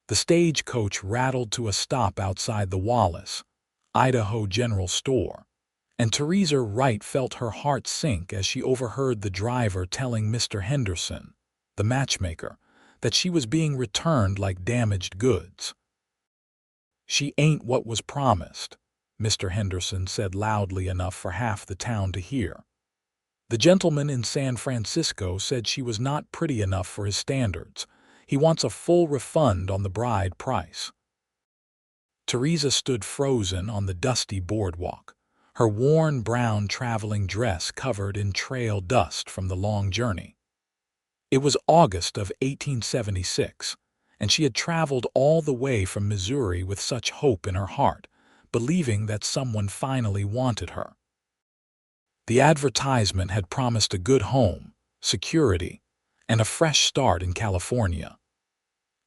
The stagecoach rattled to a stop outside the Wallace, Idaho general store, and Theresa Wright felt her heart sink as she overheard the driver telling Mr. Henderson, the matchmaker, that she was being returned like damaged goods. "She ain't what was promised," Mr. Henderson said loudly enough for half the town to hear. "The gentleman in San Francisco said she was not pretty enough for his standards. He wants a full refund on the bride price." Theresa stood frozen on the dusty boardwalk, her worn brown traveling dress covered in trail dust from the long journey. It was August of 1876, and she had traveled all the way from Missouri with such hope in her heart, believing that someone finally wanted her. The advertisement had promised a good home, security, and a fresh start in California.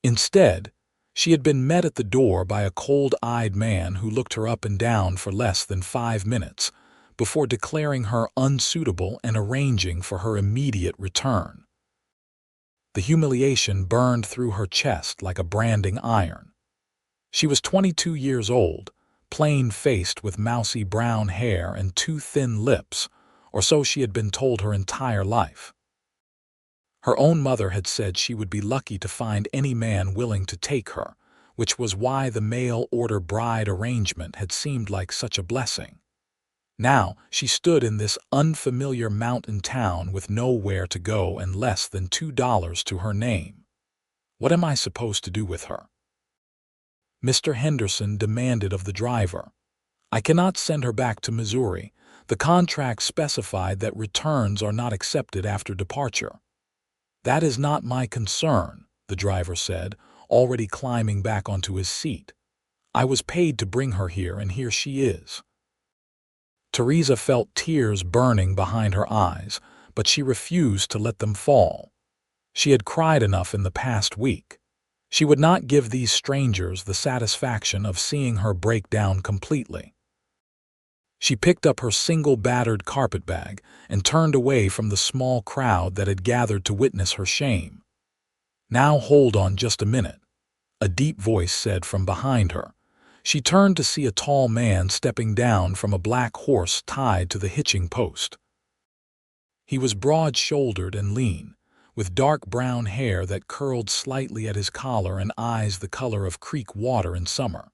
Instead, she had been met at the door by a cold-eyed man who looked her up and down for less than 5 minutes before declaring her unsuitable and arranging for her immediate return. The humiliation burned through her chest like a branding iron. She was 22 years old, plain-faced with mousy brown hair and too thin lips, or so she had been told her entire life. Her own mother had said she would be lucky to find any man willing to take her, which was why the mail-order bride arrangement had seemed like such a blessing. Now she stood in this unfamiliar mountain town with nowhere to go and less than $2 to her name. What am I supposed to do with her? Mr. Henderson demanded of the driver. "I cannot send her back to Missouri. The contract specified that returns are not accepted after departure." "That is not my concern," the driver said, already climbing back onto his seat. "I was paid to bring her here, and here she is." Theresa felt tears burning behind her eyes, but she refused to let them fall. She had cried enough in the past week. She would not give these strangers the satisfaction of seeing her break down completely. She picked up her single battered carpetbag and turned away from the small crowd that had gathered to witness her shame. "Now hold on just a minute," a deep voice said from behind her. She turned to see a tall man stepping down from a black horse tied to the hitching post. He was broad-shouldered and lean, with dark brown hair that curled slightly at his collar and eyes the color of creek water in summer.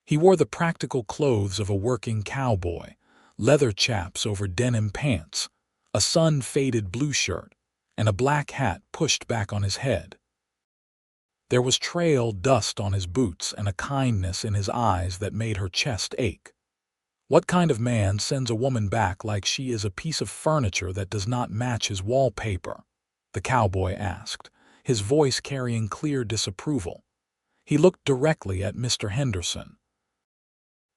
He wore the practical clothes of a working cowboy, leather chaps over denim pants, a sun-faded blue shirt, and a black hat pushed back on his head. There was trail dust on his boots and a kindness in his eyes that made her chest ache. What kind of man sends a woman back like she is a piece of furniture that does not match his wallpaper? The cowboy asked, his voice carrying clear disapproval. He looked directly at Mr. Henderson.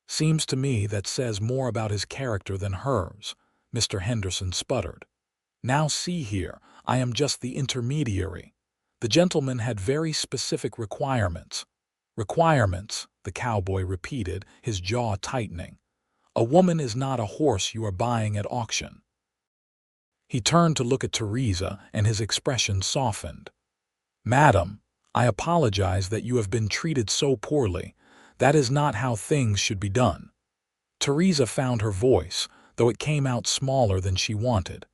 "Seems to me that says more about his character than hers," Mr. Henderson sputtered. "Now see here, I am just the intermediary. The gentleman had very specific requirements." "Requirements," the cowboy repeated, his jaw tightening. "A woman is not a horse you are buying at auction." He turned to look at Theresa, and his expression softened. "Madam, I apologize that you have been treated so poorly. That is not how things should be done." Theresa found her voice, though it came out smaller than she wanted.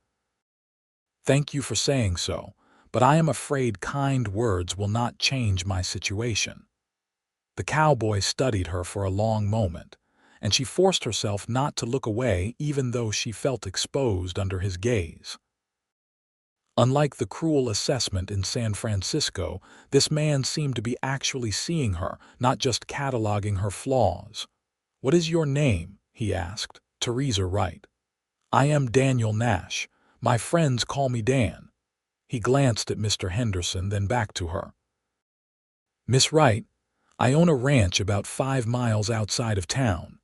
"Thank you for saying so, but I am afraid kind words will not change my situation." The cowboy studied her for a long moment, and she forced herself not to look away even though she felt exposed under his gaze. Unlike the cruel assessment in San Francisco, this man seemed to be actually seeing her, not just cataloging her flaws. "What is your name?" he asked. "Theresa Wright." "I am Daniel Nash. My friends call me Dan." He glanced at Mr. Henderson, then back to her. "Miss Wright, I own a ranch about 5 miles outside of town.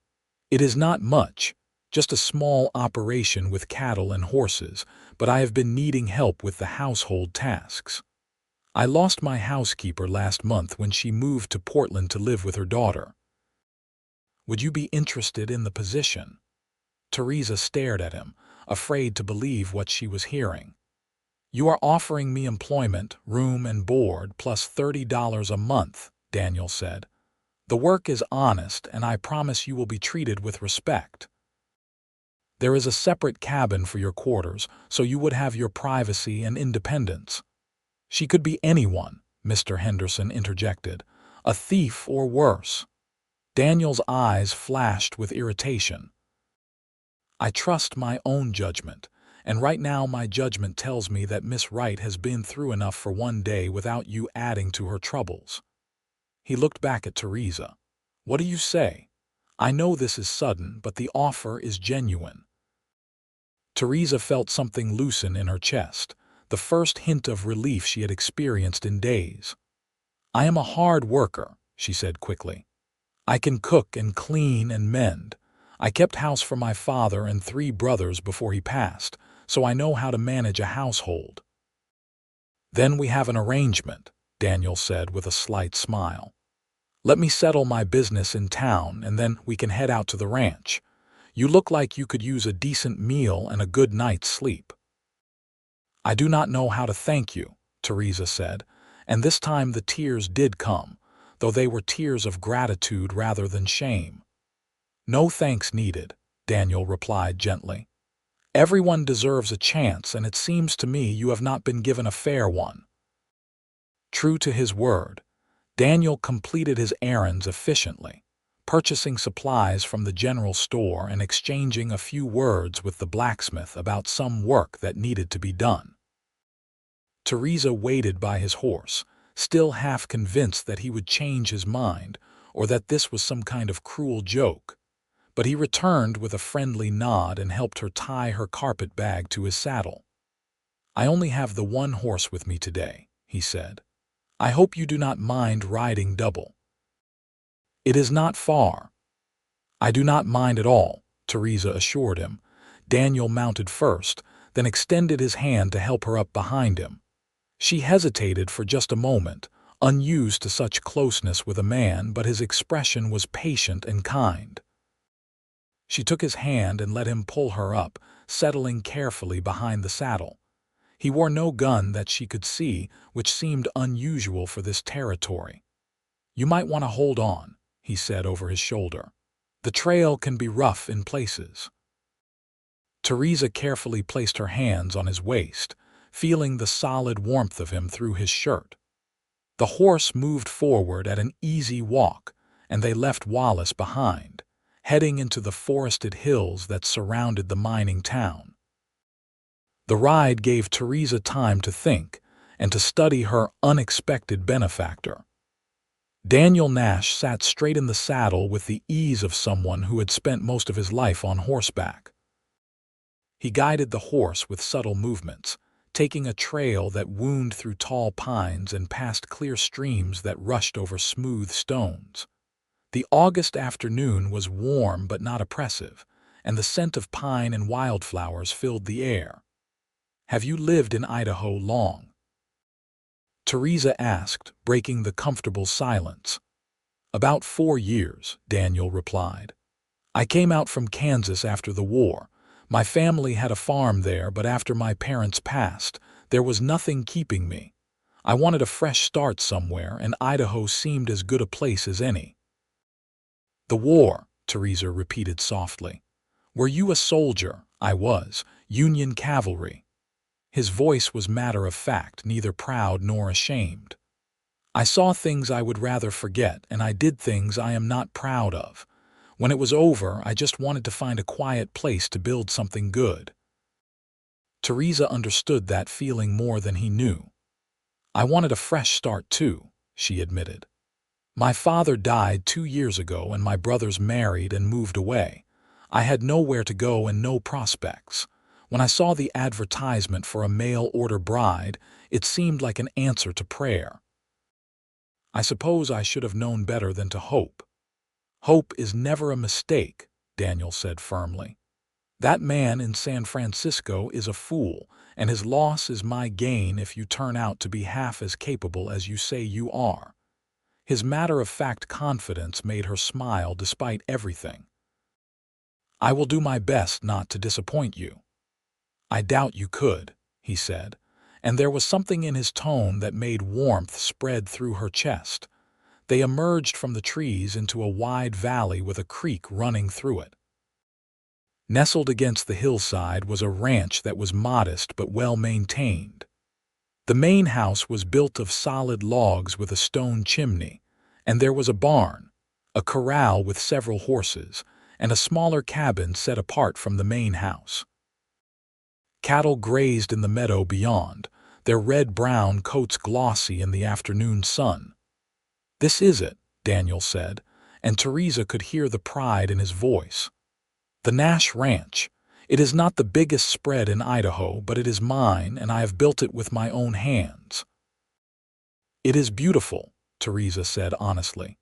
It is not much, just a small operation with cattle and horses, but I have been needing help with the household tasks. I lost my housekeeper last month when she moved to Portland to live with her daughter. Would you be interested in the position?" Theresa stared at him, afraid to believe what she was hearing. "You are offering me employment, room and board, plus $30 a month," Daniel said. "The work is honest, and I promise you will be treated with respect. There is a separate cabin for your quarters, so you would have your privacy and independence." "She could be anyone," Mr. Henderson interjected. "A thief or worse." Daniel's eyes flashed with irritation. "I trust my own judgment, and right now my judgment tells me that Miss Wright has been through enough for one day without you adding to her troubles." He looked back at Theresa. "What do you say? I know this is sudden, but the offer is genuine." Theresa felt something loosen in her chest, the first hint of relief she had experienced in days. "I am a hard worker," she said quickly. "I can cook and clean and mend. I kept house for my father and 3 brothers before he passed, so I know how to manage a household." "Then we have an arrangement," Daniel said with a slight smile. "Let me settle my business in town, and then we can head out to the ranch. You look like you could use a decent meal and a good night's sleep." "I do not know how to thank you," Theresa said, and this time the tears did come, though they were tears of gratitude rather than shame. "No thanks needed," Daniel replied gently. "Everyone deserves a chance, and it seems to me you have not been given a fair one." True to his word, Daniel completed his errands efficiently, purchasing supplies from the general store and exchanging a few words with the blacksmith about some work that needed to be done. Theresa waited by his horse, still half convinced that he would change his mind or that this was some kind of cruel joke, but he returned with a friendly nod and helped her tie her carpet bag to his saddle. "I only have the one horse with me today," he said. "I hope you do not mind riding double." "It is not far." "I do not mind at all," Theresa assured him. Daniel mounted first, then extended his hand to help her up behind him. She hesitated for just a moment, unused to such closeness with a man, but his expression was patient and kind. She took his hand and let him pull her up, settling carefully behind the saddle. He wore no gun that she could see, which seemed unusual for this territory. "You might want to hold on," he said over his shoulder. "The trail can be rough in places." Theresa carefully placed her hands on his waist, feeling the solid warmth of him through his shirt. The horse moved forward at an easy walk, and they left Wallace behind, heading into the forested hills that surrounded the mining town. The ride gave Theresa time to think and to study her unexpected benefactor. Daniel Nash sat straight in the saddle with the ease of someone who had spent most of his life on horseback. He guided the horse with subtle movements, taking a trail that wound through tall pines and past clear streams that rushed over smooth stones. The August afternoon was warm but not oppressive, and the scent of pine and wildflowers filled the air. "Have you lived in Idaho long?" Theresa asked, breaking the comfortable silence. "About 4 years," Daniel replied. "I came out from Kansas after the war. My family had a farm there, but after my parents passed, there was nothing keeping me. I wanted a fresh start somewhere, and Idaho seemed as good a place as any." "The war," Theresa repeated softly. "Were you a soldier?" "I was. Union cavalry." His voice was matter of fact, neither proud nor ashamed. "I saw things I would rather forget, and I did things I am not proud of. When it was over, I just wanted to find a quiet place to build something good." Theresa understood that feeling more than he knew. "I wanted a fresh start too," she admitted. "My father died 2 years ago and my brothers married and moved away. I had nowhere to go and no prospects. When I saw the advertisement for a mail-order bride, it seemed like an answer to prayer. I suppose I should have known better than to hope." "Hope is never a mistake," Daniel said firmly. "That man in San Francisco is a fool, and his loss is my gain if you turn out to be half as capable as you say you are." His matter-of-fact confidence made her smile despite everything. "I will do my best not to disappoint you." "I doubt you could," he said, and there was something in his tone that made warmth spread through her chest. They emerged from the trees into a wide valley with a creek running through it. Nestled against the hillside was a ranch that was modest but well-maintained. The main house was built of solid logs with a stone chimney, and there was a barn, a corral with several horses, and a smaller cabin set apart from the main house. Cattle grazed in the meadow beyond, their red-brown coats glossy in the afternoon sun. "This is it," Daniel said, and Theresa could hear the pride in his voice. "The Nash Ranch. It is not the biggest spread in Idaho, but it is mine, and I have built it with my own hands." "It is beautiful," Theresa said honestly.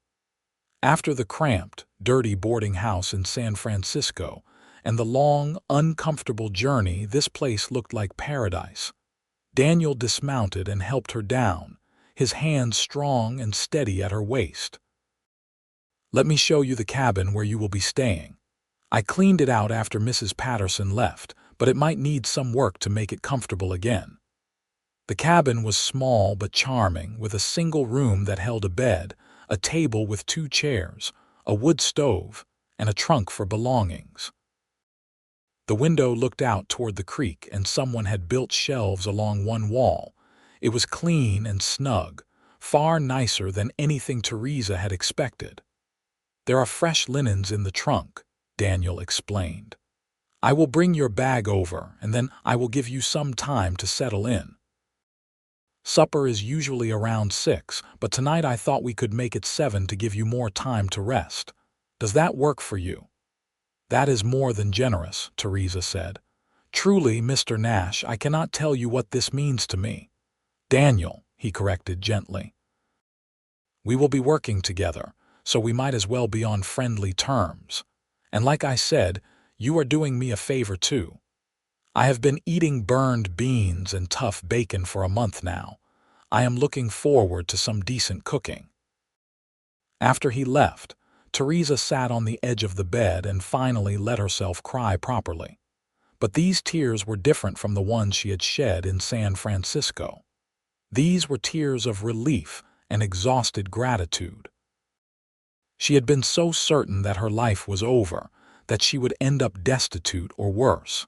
After the cramped, dirty boarding house in San Francisco and the long, uncomfortable journey, this place looked like paradise. Daniel dismounted and helped her down, his hands strong and steady at her waist. "Let me show you the cabin where you will be staying. I cleaned it out after Mrs. Patterson left, but it might need some work to make it comfortable again." The cabin was small but charming, with a single room that held a bed, a table with 2 chairs, a wood stove, and a trunk for belongings. The window looked out toward the creek, and someone had built shelves along one wall. It was clean and snug, far nicer than anything Theresa had expected. "There are fresh linens in the trunk," Daniel explained. "I will bring your bag over, and then I will give you some time to settle in. Supper is usually around 6, but tonight I thought we could make it 7 to give you more time to rest. Does that work for you?" "That is more than generous," Theresa said. "Truly, Mr. Nash, I cannot tell you what this means to me." "Daniel," he corrected gently. "We will be working together, so we might as well be on friendly terms. And like I said, you are doing me a favor too. I have been eating burned beans and tough bacon for a month now. I am looking forward to some decent cooking." After he left, Theresa sat on the edge of the bed and finally let herself cry properly. But these tears were different from the ones she had shed in San Francisco. These were tears of relief and exhausted gratitude. She had been so certain that her life was over, that she would end up destitute or worse.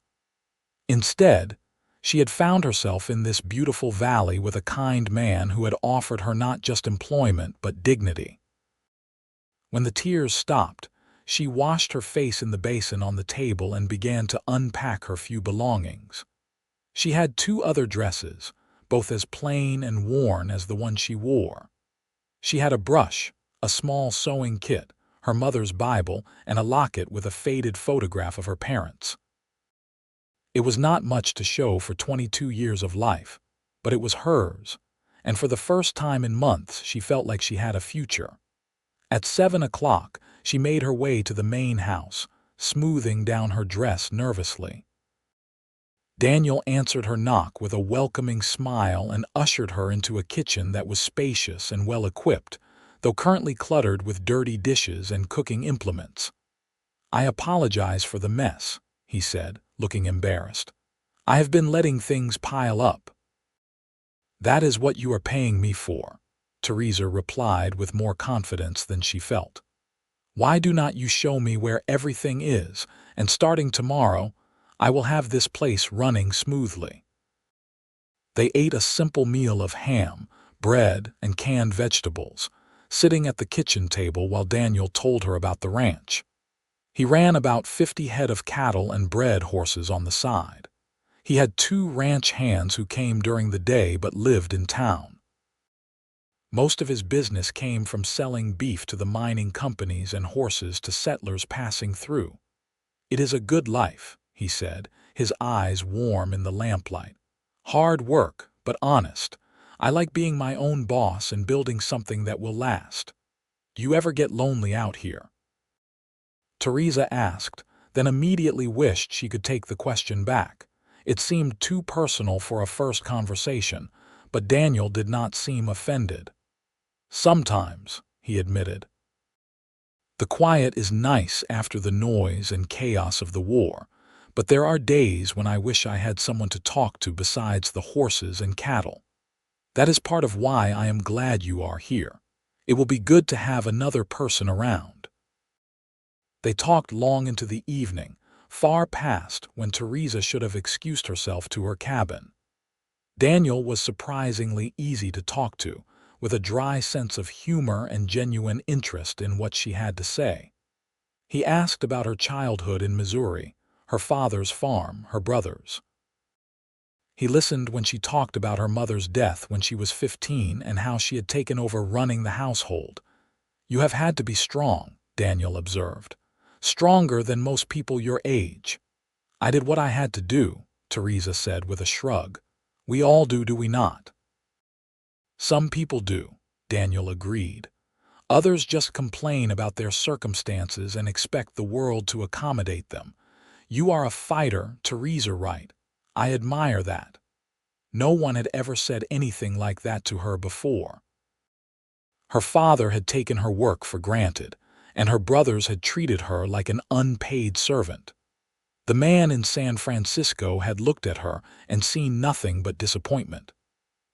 Instead, she had found herself in this beautiful valley with a kind man who had offered her not just employment but dignity. When the tears stopped, she washed her face in the basin on the table and began to unpack her few belongings. She had 2 other dresses, both as plain and worn as the one she wore. She had a brush, a small sewing kit, her mother's Bible, and a locket with a faded photograph of her parents. It was not much to show for 22 years of life, but it was hers, and for the first time in months she felt like she had a future. At 7 o'clock, she made her way to the main house, smoothing down her dress nervously. Daniel answered her knock with a welcoming smile and ushered her into a kitchen that was spacious and well-equipped, though currently cluttered with dirty dishes and cooking implements. "I apologize for the mess," he said, looking embarrassed. "I have been letting things pile up." "That is what you are paying me for," Theresa replied with more confidence than she felt. "Why do not you show me where everything is, and starting tomorrow, I will have this place running smoothly." They ate a simple meal of ham, bread, and canned vegetables, sitting at the kitchen table while Daniel told her about the ranch. He ran about 50 head of cattle and bred horses on the side. He had 2 ranch hands who came during the day but lived in town. Most of his business came from selling beef to the mining companies and horses to settlers passing through. "It is a good life," he said, his eyes warm in the lamplight. "Hard work, but honest. I like being my own boss and building something that will last. Do you ever get lonely out here?" Theresa asked, then immediately wished she could take the question back. It seemed too personal for a first conversation, but Daniel did not seem offended. "Sometimes," he admitted. "The quiet is nice after the noise and chaos of the war, but there are days when I wish I had someone to talk to besides the horses and cattle. That is part of why I am glad you are here. It will be good to have another person around." They talked long into the evening, far past when Theresa should have excused herself to her cabin. Daniel was surprisingly easy to talk to, with a dry sense of humor and genuine interest in what she had to say. He asked about her childhood in Missouri, her father's farm, her brothers. He listened when she talked about her mother's death when she was 15 and how she had taken over running the household. "You have had to be strong," Daniel observed. "Stronger than most people your age." "I did what I had to do," Theresa said with a shrug. "We all do we not?" "Some people do," Daniel agreed. "Others just complain about their circumstances and expect the world to accommodate them. You are a fighter, Theresa Wright. I admire that." No one had ever said anything like that to her before. Her father had taken her work for granted, and her brothers had treated her like an unpaid servant. The man in San Francisco had looked at her and seen nothing but disappointment.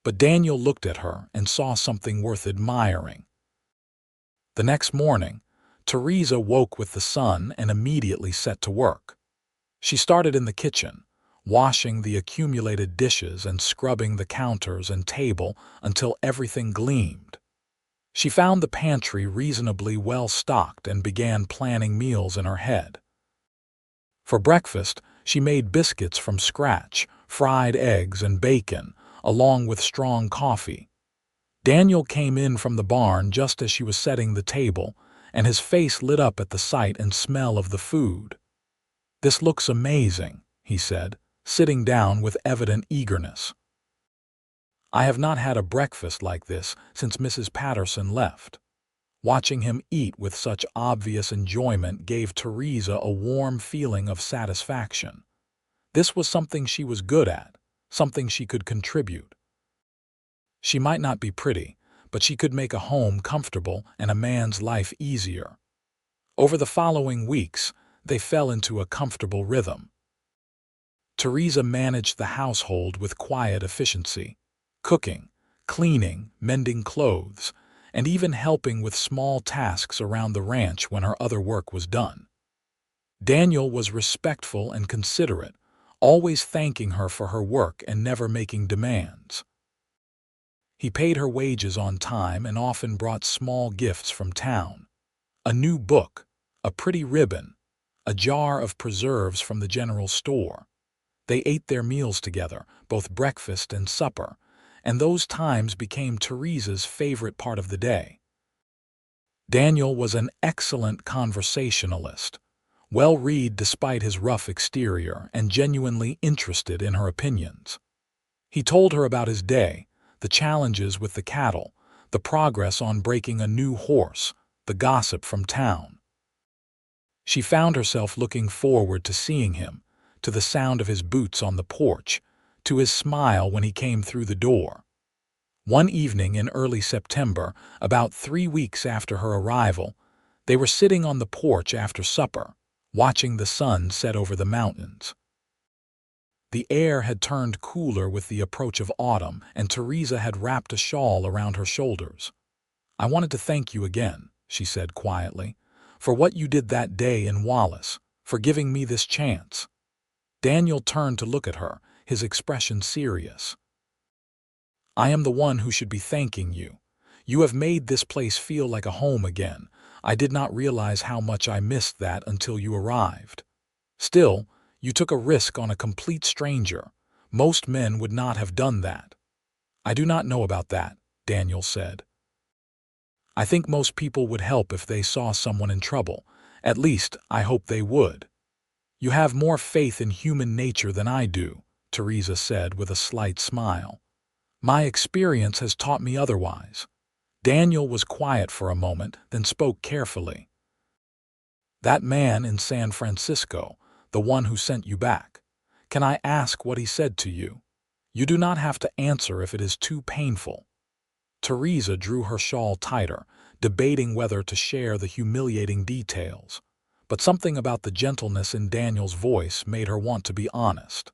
But Daniel looked at her and saw something worth admiring. The next morning, Theresa woke with the sun and immediately set to work. She started in the kitchen, washing the accumulated dishes and scrubbing the counters and table until everything gleamed. She found the pantry reasonably well stocked and began planning meals in her head. For breakfast, she made biscuits from scratch, fried eggs and bacon, along with strong coffee. Daniel came in from the barn just as she was setting the table, and his face lit up at the sight and smell of the food. "This looks amazing," he said, sitting down with evident eagerness. "I have not had a breakfast like this since Mrs. Patterson left." Watching him eat with such obvious enjoyment gave Theresa a warm feeling of satisfaction. This was something she was good at, something she could contribute. She might not be pretty, but she could make a home comfortable and a man's life easier. Over the following weeks, they fell into a comfortable rhythm. Theresa managed the household with quiet efficiency, cooking, cleaning, mending clothes, and even helping with small tasks around the ranch when her other work was done. Daniel was respectful and considerate, always thanking her for her work and never making demands. He paid her wages on time and often brought small gifts from town: a new book, a pretty ribbon, a jar of preserves from the general store. They ate their meals together, both breakfast and supper, and those times became Theresa's favorite part of the day. Daniel was an excellent conversationalist, well-read despite his rough exterior and genuinely interested in her opinions. He told her about his day, the challenges with the cattle, the progress on breaking a new horse, the gossip from town. She found herself looking forward to seeing him, to the sound of his boots on the porch, to his smile when he came through the door. One evening in early September, about 3 weeks after her arrival, they were sitting on the porch after supper, watching the sun set over the mountains. The air had turned cooler with the approach of autumn, and Theresa had wrapped a shawl around her shoulders. "I wanted to thank you again," she said quietly, "for what you did that day in Wallace, for giving me this chance." Daniel turned to look at her, his expression serious. "I am the one who should be thanking you. You have made this place feel like a home again. I did not realize how much I missed that until you arrived. Still, you took a risk on a complete stranger. Most men would not have done that." "I do not know about that," Daniel said. "I think most people would help if they saw someone in trouble. At least, I hope they would." "You have more faith in human nature than I do," Theresa said with a slight smile. "My experience has taught me otherwise." Daniel was quiet for a moment, then spoke carefully. "That man in San Francisco, the one who sent you back, can I ask what he said to you? You do not have to answer if it is too painful." Theresa drew her shawl tighter, debating whether to share the humiliating details. But something about the gentleness in Daniel's voice made her want to be honest.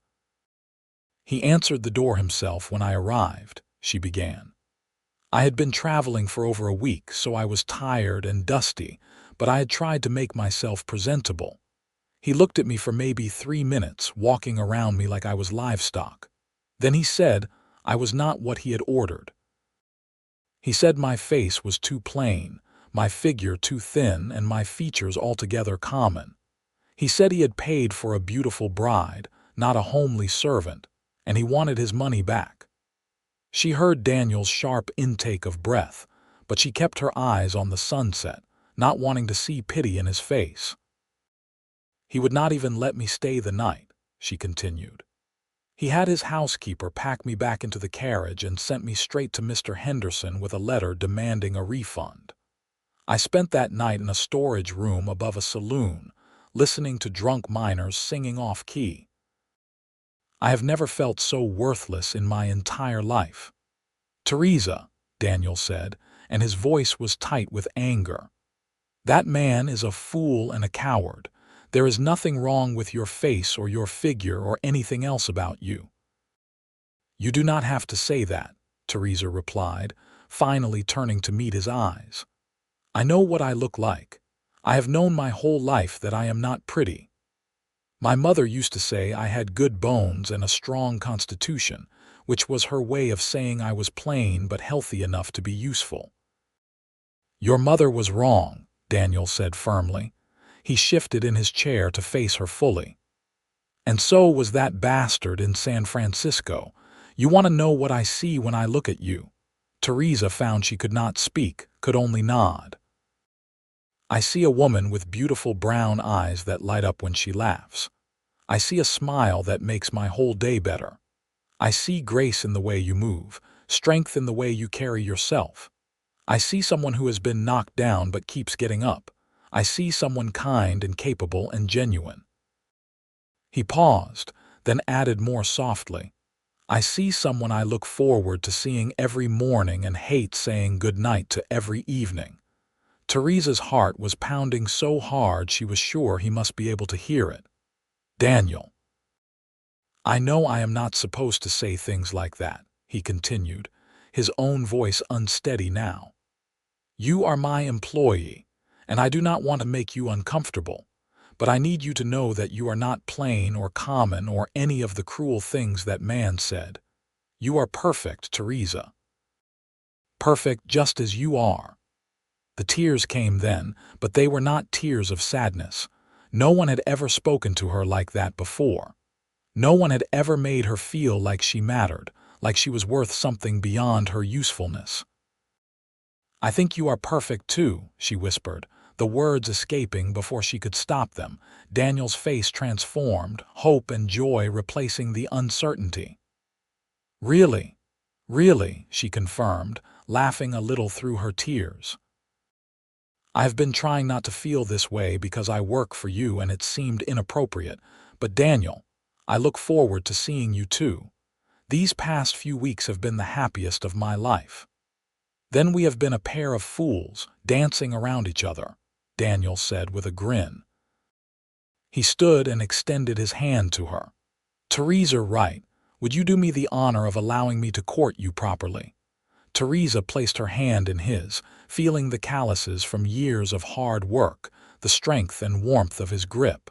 "He answered the door himself when I arrived," she began. I had been traveling for over a week, so I was tired and dusty, but I had tried to make myself presentable. He looked at me for maybe 3 minutes, walking around me like I was livestock. Then he said I was not what he had ordered. He said my face was too plain, my figure too thin, and my features altogether common. He said he had paid for a beautiful bride, not a homely servant, and he wanted his money back. She heard Daniel's sharp intake of breath, but she kept her eyes on the sunset, not wanting to see pity in his face. He would not even let me stay the night, she continued. He had his housekeeper pack me back into the carriage and sent me straight to Mr. Henderson with a letter demanding a refund. I spent that night in a storage room above a saloon, listening to drunk miners singing off-key. I have never felt so worthless in my entire life. Theresa, Daniel said, and his voice was tight with anger. That man is a fool and a coward. There is nothing wrong with your face or your figure or anything else about you. You do not have to say that, Theresa replied, finally turning to meet his eyes. I know what I look like. I have known my whole life that I am not pretty. My mother used to say I had good bones and a strong constitution, which was her way of saying I was plain but healthy enough to be useful. Your mother was wrong, Daniel said firmly. He shifted in his chair to face her fully. And so was that bastard in San Francisco. You want to know what I see when I look at you? Theresa found she could not speak, could only nod. I see a woman with beautiful brown eyes that light up when she laughs. I see a smile that makes my whole day better. I see grace in the way you move, strength in the way you carry yourself. I see someone who has been knocked down but keeps getting up. I see someone kind and capable and genuine. He paused, then added more softly, I see someone I look forward to seeing every morning and hate saying good night to every evening. Theresa's heart was pounding so hard she was sure he must be able to hear it. Daniel. I know I am not supposed to say things like that, he continued, his own voice unsteady now. You are my employee, and I do not want to make you uncomfortable, but I need you to know that you are not plain or common or any of the cruel things that man said. You are perfect, Theresa. Perfect just as you are. The tears came then, but they were not tears of sadness. No one had ever spoken to her like that before. No one had ever made her feel like she mattered, like she was worth something beyond her usefulness. I think you are perfect too, she whispered, the words escaping before she could stop them. Daniel's face transformed, hope and joy replacing the uncertainty. Really, really, she confirmed, laughing a little through her tears. I've been trying not to feel this way because I work for you and it seemed inappropriate, but Daniel, I look forward to seeing you too. These past few weeks have been the happiest of my life. Then we have been a pair of fools, dancing around each other, Daniel said with a grin. He stood and extended his hand to her. Theresa Wright, would you do me the honor of allowing me to court you properly? Theresa placed her hand in his, feeling the calluses from years of hard work, the strength and warmth of his grip.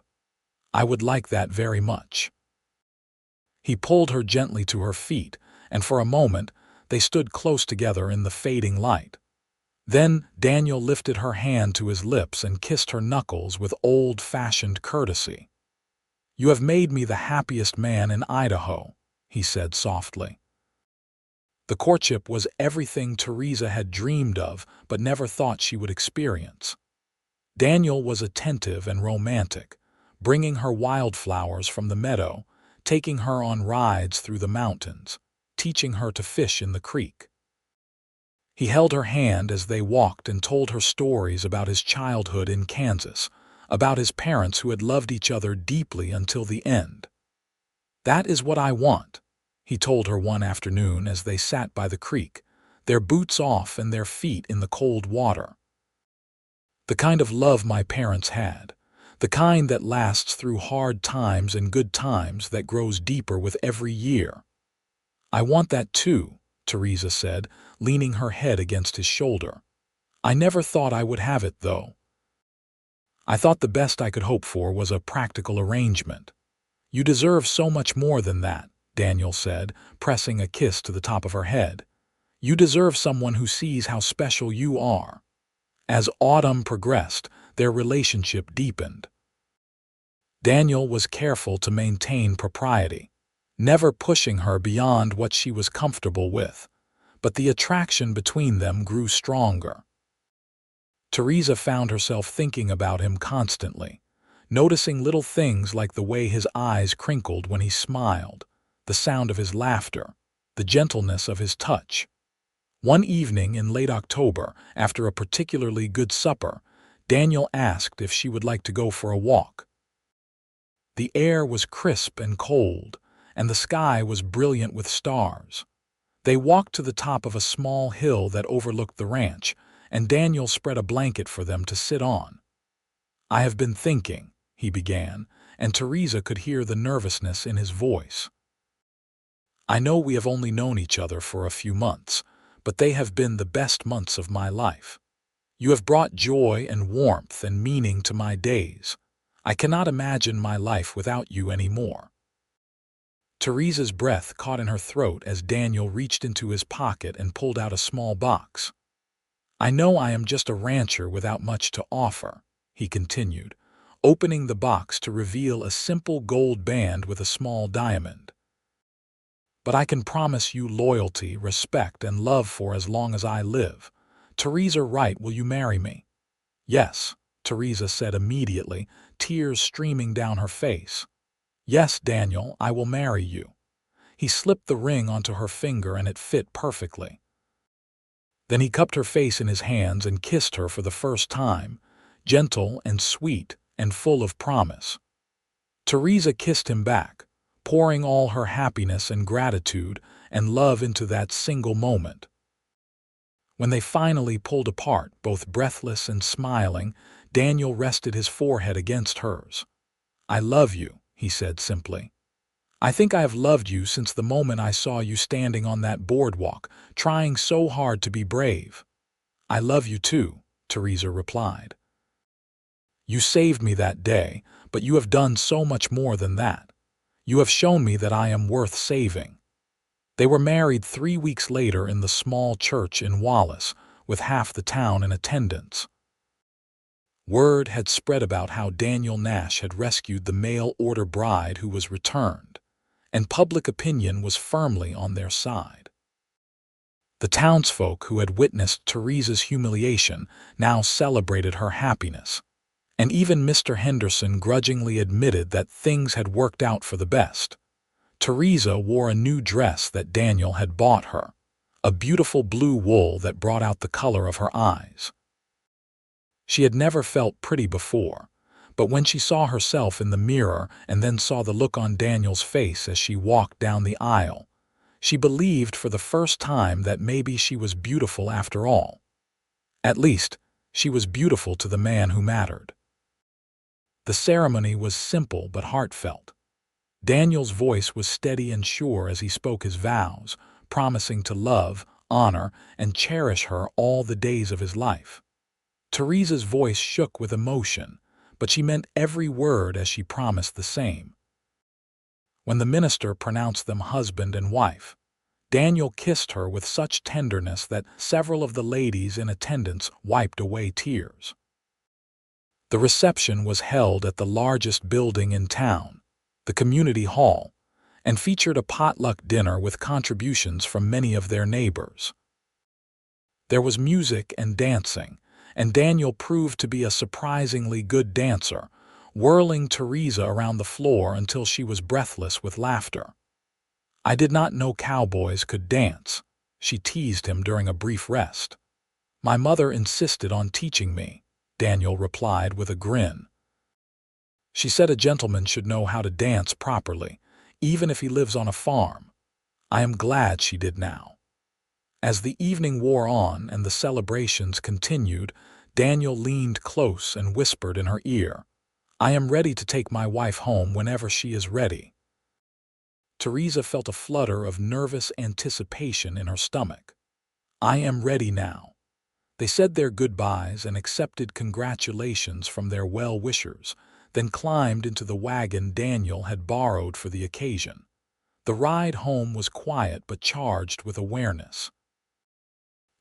I would like that very much. He pulled her gently to her feet, and for a moment they stood close together in the fading light. Then Daniel lifted her hand to his lips and kissed her knuckles with old-fashioned courtesy. You have made me the happiest man in Idaho, he said softly. The courtship was everything Theresa had dreamed of but never thought she would experience. Daniel was attentive and romantic, bringing her wildflowers from the meadow, taking her on rides through the mountains, teaching her to fish in the creek. He held her hand as they walked and told her stories about his childhood in Kansas, about his parents who had loved each other deeply until the end. That is what I want, he told her one afternoon as they sat by the creek, their boots off and their feet in the cold water. The kind of love my parents had, the kind that lasts through hard times and good times that grows deeper with every year. I want that too, Theresa said, leaning her head against his shoulder. "I never thought I would have it, though. I thought the best I could hope for was a practical arrangement." "You deserve so much more than that," Daniel said, pressing a kiss to the top of her head. "You deserve someone who sees how special you are." As autumn progressed, their relationship deepened. Daniel was careful to maintain propriety, never pushing her beyond what she was comfortable with, but the attraction between them grew stronger. Theresa found herself thinking about him constantly, noticing little things like the way his eyes crinkled when he smiled, the sound of his laughter, the gentleness of his touch. One evening in late October, after a particularly good supper, Daniel asked if she would like to go for a walk. The air was crisp and cold, and the sky was brilliant with stars. They walked to the top of a small hill that overlooked the ranch, and Daniel spread a blanket for them to sit on. "I have been thinking," he began, and Theresa could hear the nervousness in his voice. "I know we have only known each other for a few months, but they have been the best months of my life. You have brought joy and warmth and meaning to my days. I cannot imagine my life without you anymore." Theresa's breath caught in her throat as Daniel reached into his pocket and pulled out a small box. "I know I am just a rancher without much to offer," he continued, opening the box to reveal a simple gold band with a small diamond. "But I can promise you loyalty, respect, and love for as long as I live. Theresa Wright, will you marry me?" "Yes," Theresa said immediately, tears streaming down her face. "Yes, Daniel, I will marry you." He slipped the ring onto her finger and it fit perfectly. Then he cupped her face in his hands and kissed her for the first time, gentle and sweet and full of promise. Theresa kissed him back, pouring all her happiness and gratitude and love into that single moment. When they finally pulled apart, both breathless and smiling, Daniel rested his forehead against hers. "I love you," he said simply. "I think I have loved you since the moment I saw you standing on that boardwalk, trying so hard to be brave." "I love you too," Theresa replied. "You saved me that day, but you have done so much more than that. You have shown me that I am worth saving." They were married 3 weeks later in the small church in Wallace, with half the town in attendance. Word had spread about how Daniel Nash had rescued the mail-order bride who was returned, and public opinion was firmly on their side. The townsfolk who had witnessed Theresa's humiliation now celebrated her happiness, and even Mr. Henderson grudgingly admitted that things had worked out for the best. Theresa wore a new dress that Daniel had bought her, a beautiful blue wool that brought out the color of her eyes. She had never felt pretty before, but when she saw herself in the mirror and then saw the look on Daniel's face as she walked down the aisle, she believed for the first time that maybe she was beautiful after all. At least, she was beautiful to the man who mattered. The ceremony was simple but heartfelt. Daniel's voice was steady and sure as he spoke his vows, promising to love, honor, and cherish her all the days of his life. Theresa's voice shook with emotion, but she meant every word as she promised the same. When the minister pronounced them husband and wife, Daniel kissed her with such tenderness that several of the ladies in attendance wiped away tears. The reception was held at the largest building in town, the community hall, and featured a potluck dinner with contributions from many of their neighbors. There was music and dancing, and Daniel proved to be a surprisingly good dancer, whirling Theresa around the floor until she was breathless with laughter. "I did not know cowboys could dance," she teased him during a brief rest. "My mother insisted on teaching me," Daniel replied with a grin. "She said a gentleman should know how to dance properly, even if he lives on a farm." I am glad she did now. As the evening wore on and the celebrations continued, Daniel leaned close and whispered in her ear, "I am ready to take my wife home whenever she is ready." Theresa felt a flutter of nervous anticipation in her stomach. "I am ready now." They said their goodbyes and accepted congratulations from their well-wishers, then climbed into the wagon Daniel had borrowed for the occasion. The ride home was quiet but charged with awareness.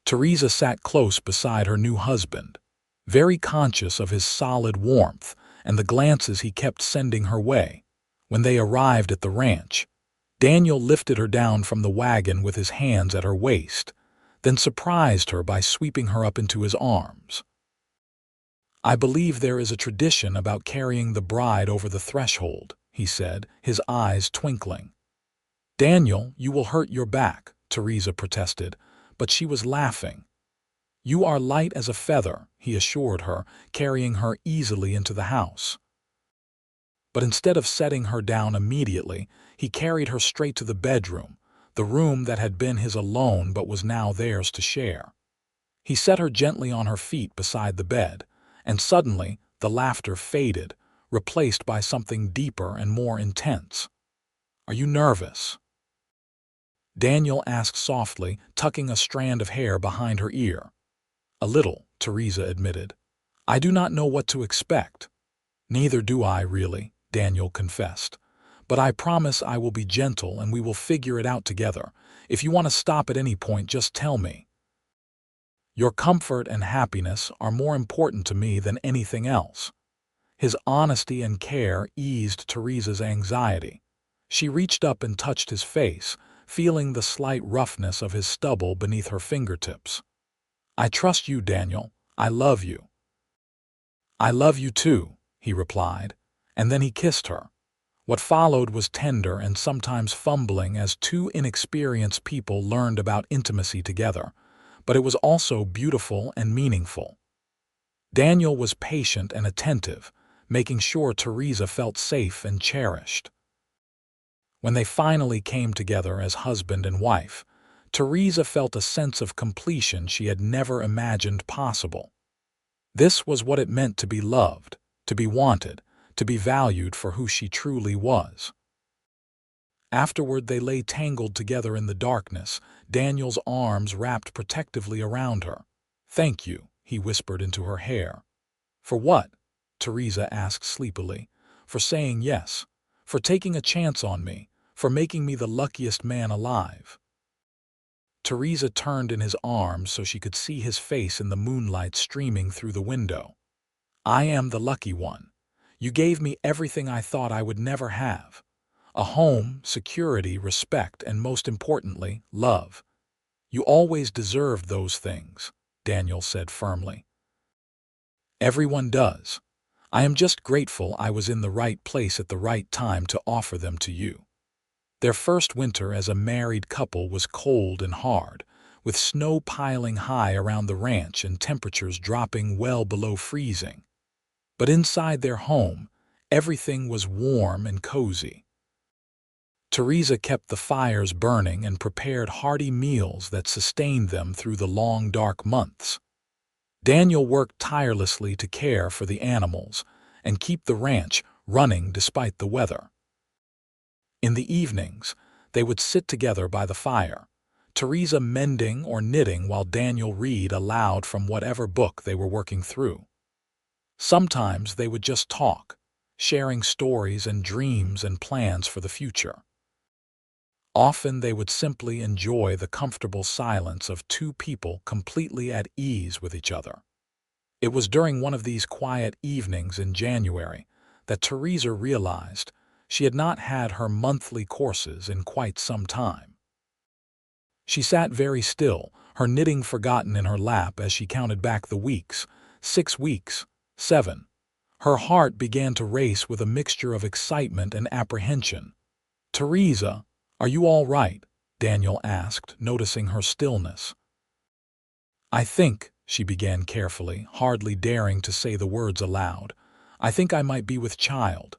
Theresa sat close beside her new husband, very conscious of his solid warmth and the glances he kept sending her way. When they arrived at the ranch, Daniel lifted her down from the wagon with his hands at her waist, then surprised her by sweeping her up into his arms. "I believe there is a tradition about carrying the bride over the threshold," he said, his eyes twinkling. "Daniel, you will hurt your back," Theresa protested, but she was laughing. "You are light as a feather," he assured her, carrying her easily into the house. But instead of setting her down immediately, he carried her straight to the bedroom, the room that had been his alone but was now theirs to share. He set her gently on her feet beside the bed, and suddenly the laughter faded, replaced by something deeper and more intense. "Are you nervous?" Daniel asked softly, tucking a strand of hair behind her ear. "A little," Theresa admitted. "I do not know what to expect." "Neither do I, really," Daniel confessed. "But I promise I will be gentle and we will figure it out together. If you want to stop at any point, just tell me. Your comfort and happiness are more important to me than anything else." His honesty and care eased Theresa's anxiety. She reached up and touched his face, feeling the slight roughness of his stubble beneath her fingertips. "I trust you, Daniel. I love you." "I love you too," he replied, and then he kissed her. What followed was tender and sometimes fumbling as two inexperienced people learned about intimacy together, but it was also beautiful and meaningful. Daniel was patient and attentive, making sure Theresa felt safe and cherished. When they finally came together as husband and wife, Theresa felt a sense of completion she had never imagined possible. This was what it meant to be loved, to be wanted, to be valued for who she truly was. Afterward, they lay tangled together in the darkness, Daniel's arms wrapped protectively around her. "Thank you," he whispered into her hair. "For what?" Theresa asked sleepily. "For saying yes, for taking a chance on me, for making me the luckiest man alive." Theresa turned in his arms so she could see his face in the moonlight streaming through the window. "I am the lucky one. You gave me everything I thought I would never have. A home, security, respect, and most importantly, love. You always deserved those things," Daniel said firmly. "Everyone does. I am just grateful I was in the right place at the right time to offer them to you." Their first winter as a married couple was cold and hard, with snow piling high around the ranch and temperatures dropping well below freezing. But inside their home, everything was warm and cozy. Theresa kept the fires burning and prepared hearty meals that sustained them through the long, dark months. Daniel worked tirelessly to care for the animals and keep the ranch running despite the weather. In the evenings, they would sit together by the fire, Theresa mending or knitting while Daniel read aloud from whatever book they were working through. Sometimes they would just talk, sharing stories and dreams and plans for the future. Often they would simply enjoy the comfortable silence of two people completely at ease with each other. It was during one of these quiet evenings in January that Theresa realized she had not had her monthly courses in quite some time. She sat very still, her knitting forgotten in her lap as she counted back the weeks. 6 weeks, 7. Her heart began to race with a mixture of excitement and apprehension. "Theresa, are you all right?" Daniel asked, noticing her stillness. "I think," she began carefully, hardly daring to say the words aloud, "I think I might be with child."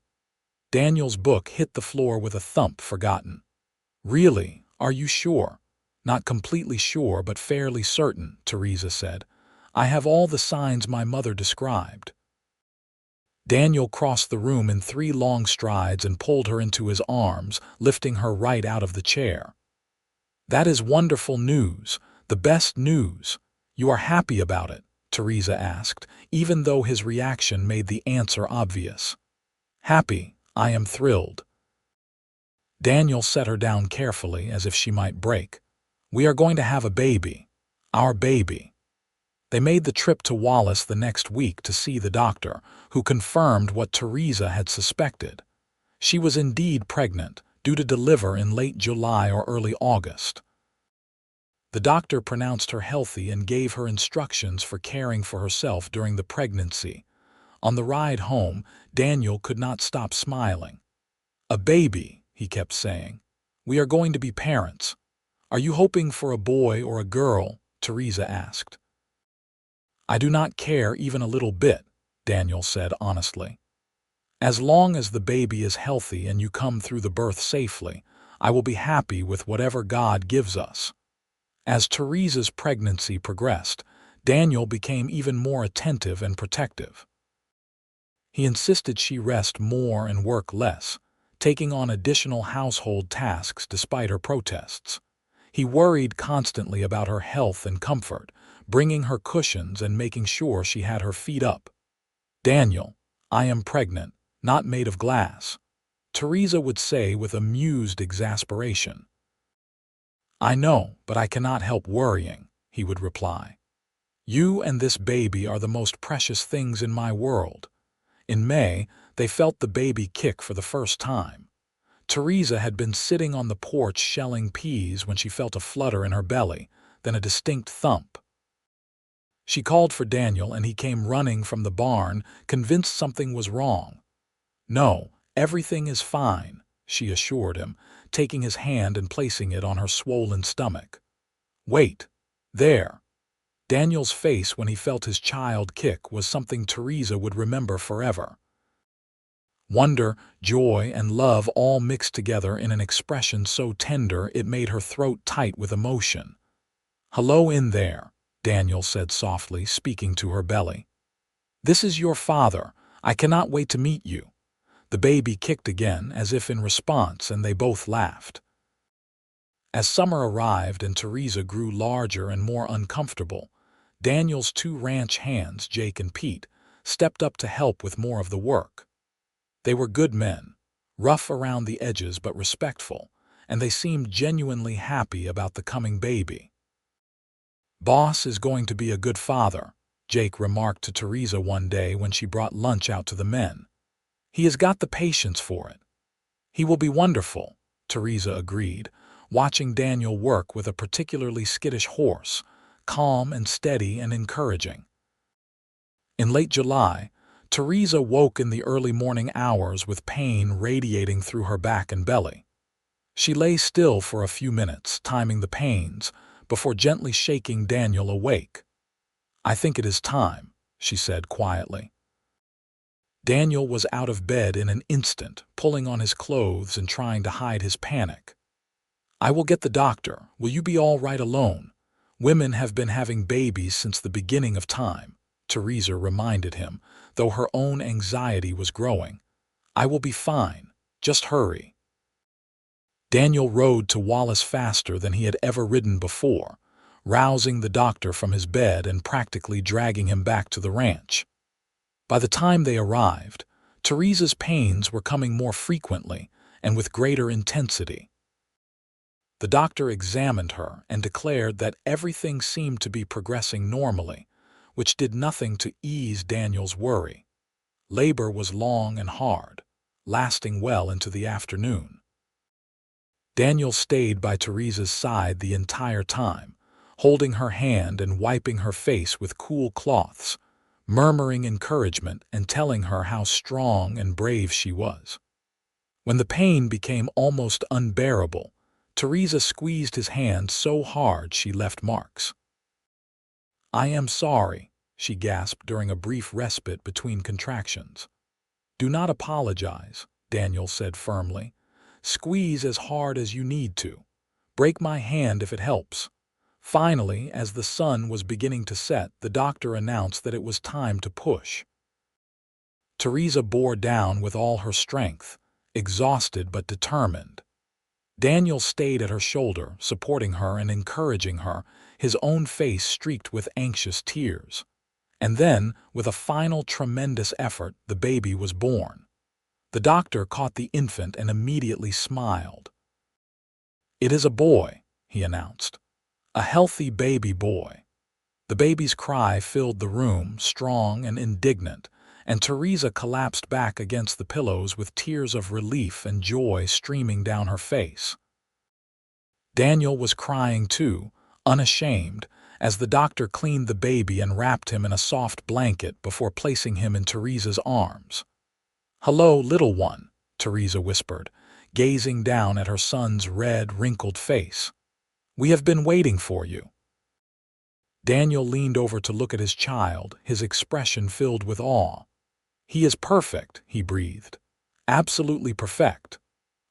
Daniel's book hit the floor with a thump forgotten. "Really? Are you sure?" "Not completely sure, but fairly certain," Theresa said. "I have all the signs my mother described." Daniel crossed the room in 3 long strides and pulled her into his arms, lifting her right out of the chair. "That is wonderful news, the best news. You are happy about it?" Theresa asked, even though his reaction made the answer obvious. "Happy, I am thrilled." Daniel set her down carefully as if she might break. "We are going to have a baby. Our baby." They made the trip to Wallace the next week to see the doctor, who confirmed what Theresa had suspected. She was indeed pregnant, due to deliver in late July or early August. The doctor pronounced her healthy and gave her instructions for caring for herself during the pregnancy. On the ride home, Daniel could not stop smiling. "A baby," he kept saying. "We are going to be parents." "Are you hoping for a boy or a girl?" Theresa asked. "I do not care even a little bit," Daniel said honestly. "As long as the baby is healthy and you come through the birth safely, I will be happy with whatever God gives us." As Theresa's pregnancy progressed, Daniel became even more attentive and protective. He insisted she rest more and work less, taking on additional household tasks despite her protests. He worried constantly about her health and comfort, bringing her cushions and making sure she had her feet up. "Daniel, I am pregnant, not made of glass," Theresa would say with amused exasperation. "I know, but I cannot help worrying," he would reply. "You and this baby are the most precious things in my world." In May, they felt the baby kick for the first time. Theresa had been sitting on the porch shelling peas when she felt a flutter in her belly, then a distinct thump. She called for Daniel and he came running from the barn, convinced something was wrong. "No, everything is fine," she assured him, taking his hand and placing it on her swollen stomach. "Wait. There." Daniel's face when he felt his child kick was something Theresa would remember forever. Wonder, joy, and love all mixed together in an expression so tender it made her throat tight with emotion. "Hello in there," Daniel said softly, speaking to her belly. "This is your father. I cannot wait to meet you." The baby kicked again, as if in response, and they both laughed. As summer arrived and Theresa grew larger and more uncomfortable, Daniel's 2 ranch hands, Jake and Pete, stepped up to help with more of the work. They were good men, rough around the edges but respectful, and they seemed genuinely happy about the coming baby. "Boss is going to be a good father," Jake remarked to Theresa one day when she brought lunch out to the men. "He has got the patience for it." "He will be wonderful," Theresa agreed, watching Daniel work with a particularly skittish horse, calm and steady and encouraging. In late July, Theresa woke in the early morning hours with pain radiating through her back and belly. She lay still for a few minutes, timing the pains, before gently shaking Daniel awake. "I think it is time," she said quietly. Daniel was out of bed in an instant, pulling on his clothes and trying to hide his panic. "I will get the doctor. Will you be all right alone? Women have been having babies since the beginning of time," Theresa reminded him, though her own anxiety was growing. "I will be fine. Just hurry." Daniel rode to Wallace faster than he had ever ridden before, rousing the doctor from his bed and practically dragging him back to the ranch. By the time they arrived, Theresa's pains were coming more frequently and with greater intensity. The doctor examined her and declared that everything seemed to be progressing normally, which did nothing to ease Daniel's worry. Labor was long and hard, lasting well into the afternoon. Daniel stayed by Theresa's side the entire time, holding her hand and wiping her face with cool cloths, murmuring encouragement and telling her how strong and brave she was. When the pain became almost unbearable, Theresa squeezed his hand so hard she left marks. "I am sorry," she gasped during a brief respite between contractions. "Do not apologize," Daniel said firmly. "Squeeze as hard as you need to. Break my hand if it helps." Finally, as the sun was beginning to set, the doctor announced that it was time to push. Theresa bore down with all her strength, exhausted but determined. Daniel stayed at her shoulder, supporting her and encouraging her, his own face streaked with anxious tears. And then, with a final tremendous effort, the baby was born. The doctor caught the infant and immediately smiled. "It is a boy," he announced. "A healthy baby boy." The baby's cry filled the room, strong and indignant, and Theresa collapsed back against the pillows with tears of relief and joy streaming down her face. Daniel was crying too, unashamed, as the doctor cleaned the baby and wrapped him in a soft blanket before placing him in Theresa's arms. "Hello, little one," Theresa whispered, gazing down at her son's red, wrinkled face. "We have been waiting for you." Daniel leaned over to look at his child, his expression filled with awe. "He is perfect," he breathed. "Absolutely perfect."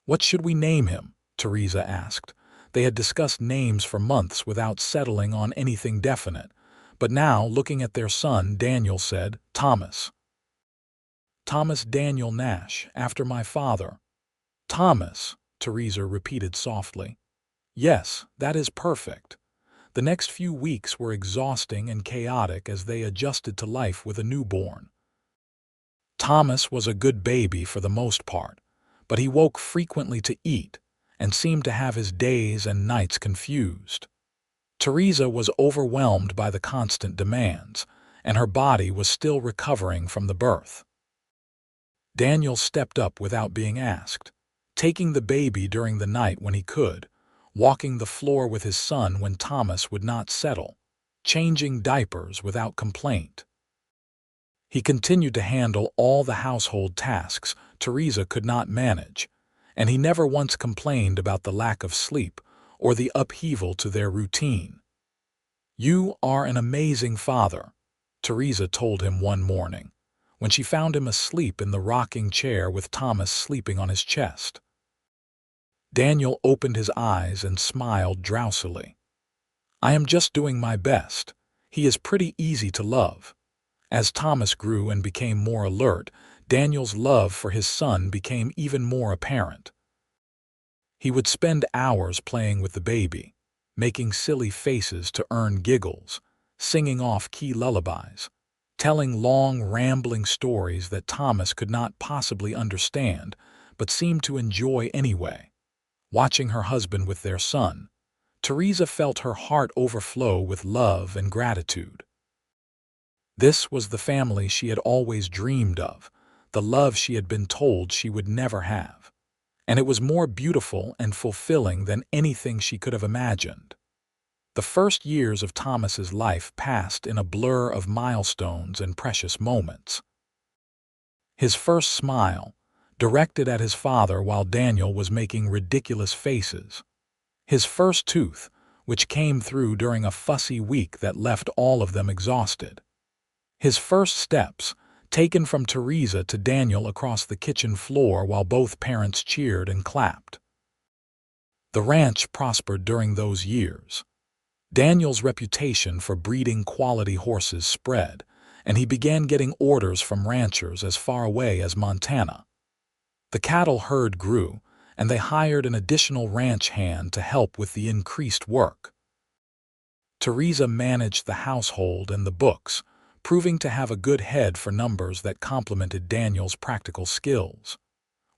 "What should we name him?" Theresa asked. They had discussed names for months without settling on anything definite, but now, looking at their son, Daniel said, "Thomas." "Thomas Daniel Nash, after my father." "Thomas," Theresa repeated softly. "Yes, that is perfect." The next few weeks were exhausting and chaotic as they adjusted to life with a newborn. Thomas was a good baby for the most part, but he woke frequently to eat and seemed to have his days and nights confused. Theresa was overwhelmed by the constant demands, and her body was still recovering from the birth. Daniel stepped up without being asked, taking the baby during the night when he could, walking the floor with his son when Thomas would not settle, changing diapers without complaint. He continued to handle all the household tasks Theresa could not manage, and he never once complained about the lack of sleep or the upheaval to their routine. "You are an amazing father," Theresa told him one morning, when she found him asleep in the rocking chair with Thomas sleeping on his chest. Daniel opened his eyes and smiled drowsily. "I am just doing my best. He is pretty easy to love." As Thomas grew and became more alert, Daniel's love for his son became even more apparent. He would spend hours playing with the baby, making silly faces to earn giggles, singing off-key lullabies, telling long, rambling stories that Thomas could not possibly understand but seemed to enjoy anyway. Watching her husband with their son, Theresa felt her heart overflow with love and gratitude. This was the family she had always dreamed of, the love she had been told she would never have. And it was more beautiful and fulfilling than anything she could have imagined. The first years of Thomas's life passed in a blur of milestones and precious moments. His first smile, directed at his father while Daniel was making ridiculous faces. His first tooth, which came through during a fussy week that left all of them exhausted. His first steps, taken from Theresa to Daniel across the kitchen floor while both parents cheered and clapped. The ranch prospered during those years. Daniel's reputation for breeding quality horses spread, and he began getting orders from ranchers as far away as Montana. The cattle herd grew, and they hired an additional ranch hand to help with the increased work. Theresa managed the household and the books, proving to have a good head for numbers that complemented Daniel's practical skills.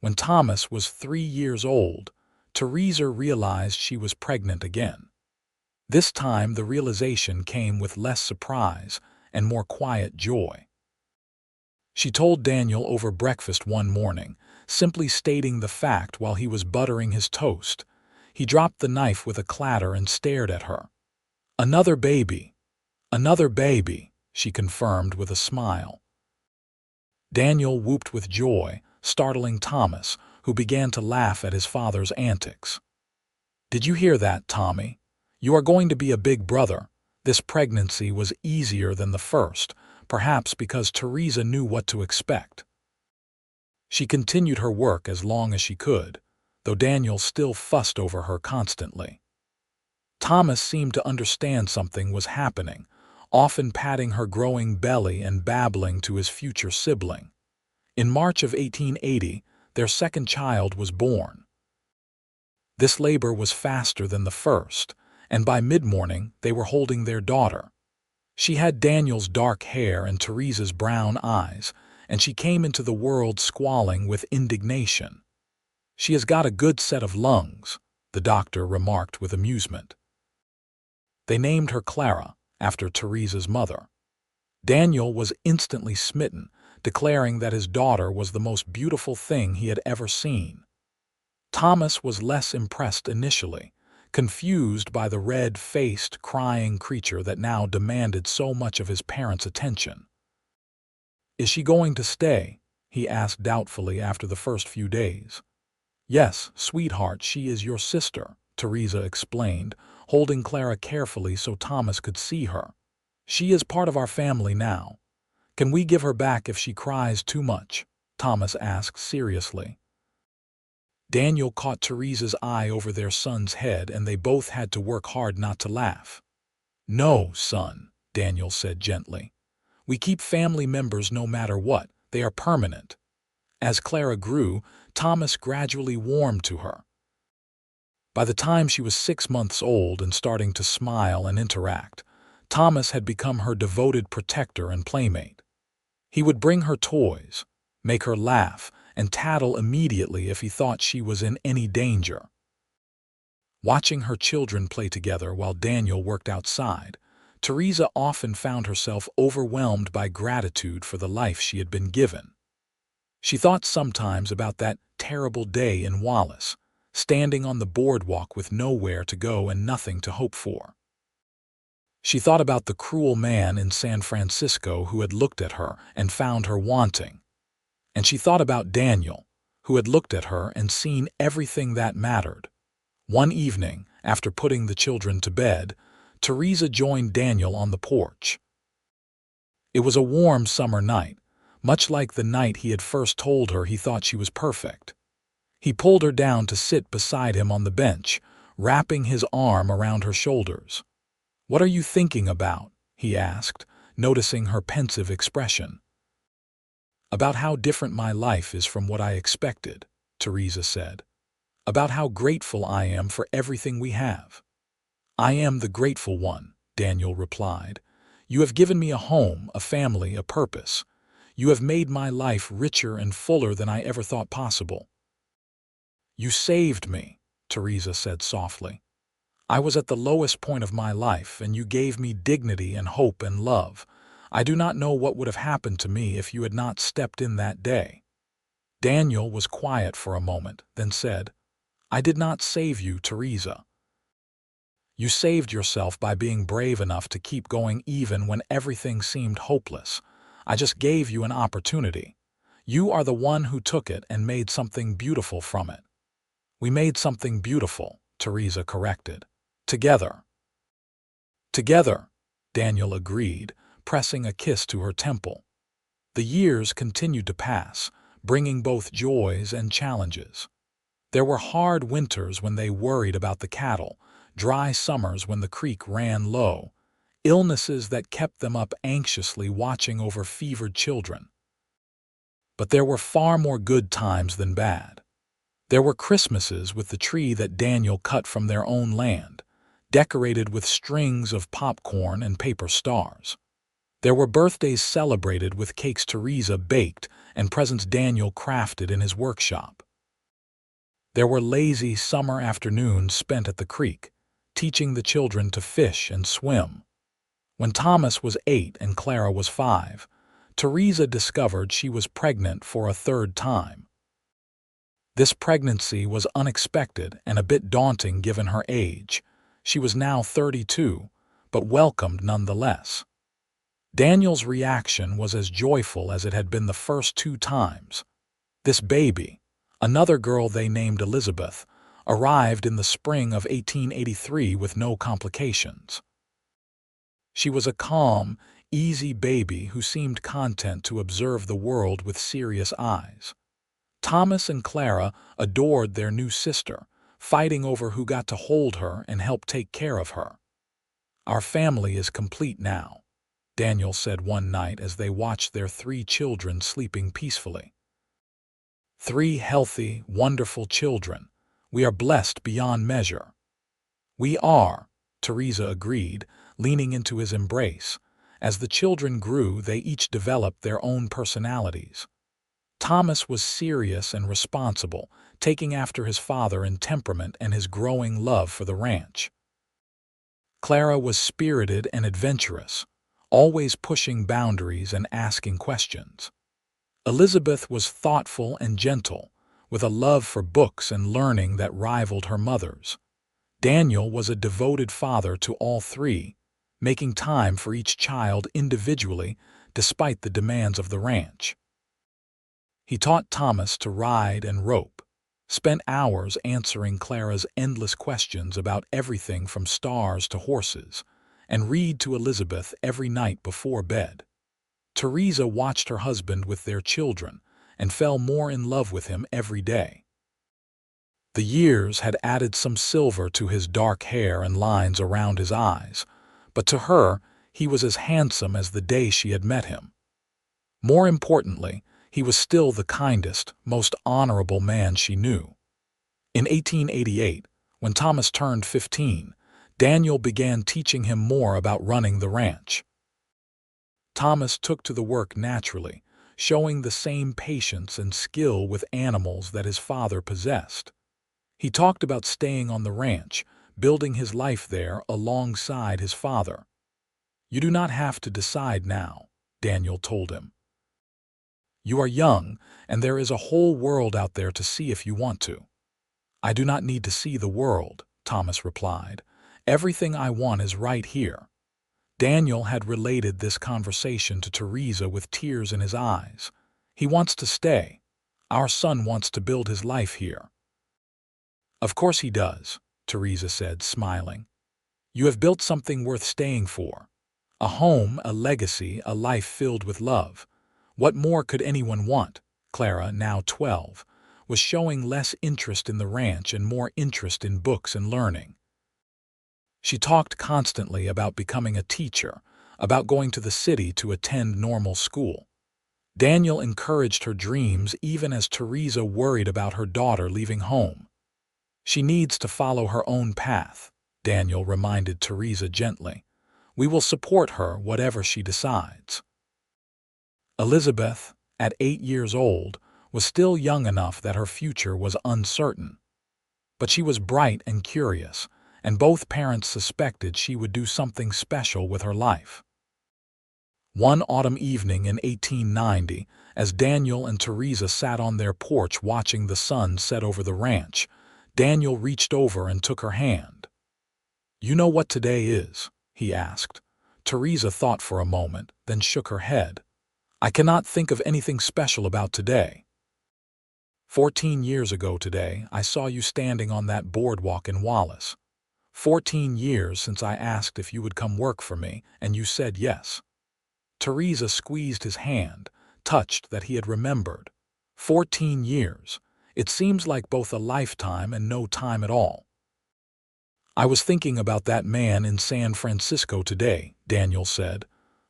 When Thomas was 3 years old, Theresa realized she was pregnant again. This time the realization came with less surprise and more quiet joy. She told Daniel over breakfast one morning, simply stating the fact while he was buttering his toast. He dropped the knife with a clatter and stared at her. "Another baby. Another baby," she confirmed with a smile. Daniel whooped with joy, startling Thomas, who began to laugh at his father's antics. "Did you hear that, Tommy? You are going to be a big brother." This pregnancy was easier than the first, perhaps because Theresa knew what to expect. She continued her work as long as she could, though Daniel still fussed over her constantly. Thomas seemed to understand something was happening, often patting her growing belly and babbling to his future sibling. In March of 1880, their second child was born. This labor was faster than the first, and by mid-morning they were holding their daughter. She had Daniel's dark hair and Theresa's brown eyes, and she came into the world squalling with indignation. "She has got a good set of lungs," the doctor remarked with amusement. They named her Clara, after Theresa's mother. Daniel was instantly smitten, declaring that his daughter was the most beautiful thing he had ever seen. Thomas was less impressed initially, confused by the red-faced, crying creature that now demanded so much of his parents' attention. "Is she going to stay?" he asked doubtfully after the first few days. "Yes, sweetheart, she is your sister," Theresa explained, holding Clara carefully so Thomas could see her. "She is part of our family now. Can we give her back if she cries too much?" Thomas asked seriously. Daniel caught Theresa's eye over their son's head, and they both had to work hard not to laugh. "No, son," Daniel said gently. "We keep family members no matter what. They are permanent." As Clara grew, Thomas gradually warmed to her. By the time she was 6 months old and starting to smile and interact, Thomas had become her devoted protector and playmate. He would bring her toys, make her laugh, and tattle immediately if he thought she was in any danger. Watching her children play together while Daniel worked outside, Theresa often found herself overwhelmed by gratitude for the life she had been given. She thought sometimes about that terrible day in Wallace, standing on the boardwalk with nowhere to go and nothing to hope for. She thought about the cruel man in San Francisco who had looked at her and found her wanting. And she thought about Daniel, who had looked at her and seen everything that mattered. One evening, after putting the children to bed, Theresa joined Daniel on the porch. It was a warm summer night, much like the night he had first told her he thought she was perfect. He pulled her down to sit beside him on the bench, wrapping his arm around her shoulders. "What are you thinking about?" he asked, noticing her pensive expression. "About how different my life is from what I expected," Theresa said. "About how grateful I am for everything we have." "I am the grateful one," Daniel replied. "You have given me a home, a family, a purpose. You have made my life richer and fuller than I ever thought possible." "You saved me," Theresa said softly. "I was at the lowest point of my life, and you gave me dignity and hope and love. I do not know what would have happened to me if you had not stepped in that day." Daniel was quiet for a moment, then said, "I did not save you, Theresa. You saved yourself by being brave enough to keep going even when everything seemed hopeless. I just gave you an opportunity. You are the one who took it and made something beautiful from it." "We made something beautiful," Theresa corrected. "Together." "Together," Daniel agreed, pressing a kiss to her temple. The years continued to pass, bringing both joys and challenges. There were hard winters when they worried about the cattle, dry summers when the creek ran low, illnesses that kept them up anxiously watching over fevered children. But there were far more good times than bad. There were Christmases with the tree that Daniel cut from their own land, decorated with strings of popcorn and paper stars. There were birthdays celebrated with cakes Theresa baked and presents Daniel crafted in his workshop. There were lazy summer afternoons spent at the creek, teaching the children to fish and swim. When Thomas was 8 and Clara was 5, Theresa discovered she was pregnant for a third time. This pregnancy was unexpected and a bit daunting given her age. She was now 32, but welcomed nonetheless. Daniel's reaction was as joyful as it had been the first 2 times. This baby, another girl they named Elizabeth, arrived in the spring of 1883 with no complications. She was a calm, easy baby who seemed content to observe the world with serious eyes. Thomas and Clara adored their new sister, fighting over who got to hold her and help take care of her. "Our family is complete now," Daniel said one night as they watched their 3 children sleeping peacefully. 3 healthy, wonderful children. We are blessed beyond measure." "We are," Theresa agreed, leaning into his embrace. As the children grew, they each developed their own personalities. Thomas was serious and responsible, taking after his father in temperament and his growing love for the ranch. Clara was spirited and adventurous, always pushing boundaries and asking questions. Elizabeth was thoughtful and gentle, with a love for books and learning that rivaled her mother's. Daniel was a devoted father to all 3, making time for each child individually despite the demands of the ranch. He taught Thomas to ride and rope, spent hours answering Clara's endless questions about everything from stars to horses, and read to Elizabeth every night before bed. Theresa watched her husband with their children and fell more in love with him every day. The years had added some silver to his dark hair and lines around his eyes, but to her, he was as handsome as the day she had met him. More importantly, he was still the kindest, most honorable man she knew. In 1888, when Thomas turned 15, Daniel began teaching him more about running the ranch. Thomas took to the work naturally, showing the same patience and skill with animals that his father possessed. He talked about staying on the ranch, building his life there alongside his father. "You do not have to decide now," Daniel told him. "You are young, and there is a whole world out there to see if you want to." "I do not need to see the world," Thomas replied. "Everything I want is right here." Daniel had related this conversation to Theresa with tears in his eyes. "He wants to stay. Our son wants to build his life here." "Of course he does," Theresa said, smiling. "You have built something worth staying for. A home, a legacy, a life filled with love. What more could anyone want?" Clara, now 12, was showing less interest in the ranch and more interest in books and learning. She talked constantly about becoming a teacher, about going to the city to attend normal school. Daniel encouraged her dreams even as Theresa worried about her daughter leaving home. "She needs to follow her own path," Daniel reminded Theresa gently. "We will support her whatever she decides." Elizabeth, at 8 years old, was still young enough that her future was uncertain. But she was bright and curious, and both parents suspected she would do something special with her life. One autumn evening in 1890, as Daniel and Theresa sat on their porch watching the sun set over the ranch, Daniel reached over and took her hand. "You know what today is?" he asked. Theresa thought for a moment, then shook her head. "I cannot think of anything special about today." 14 years ago today, I saw you standing on that boardwalk in Wallace. 14 years since I asked if you would come work for me, and you said yes." Theresa squeezed his hand, touched that he had remembered. 14 years. It seems like both a lifetime and no time at all. "I was thinking about that man in San Francisco today," Daniel said.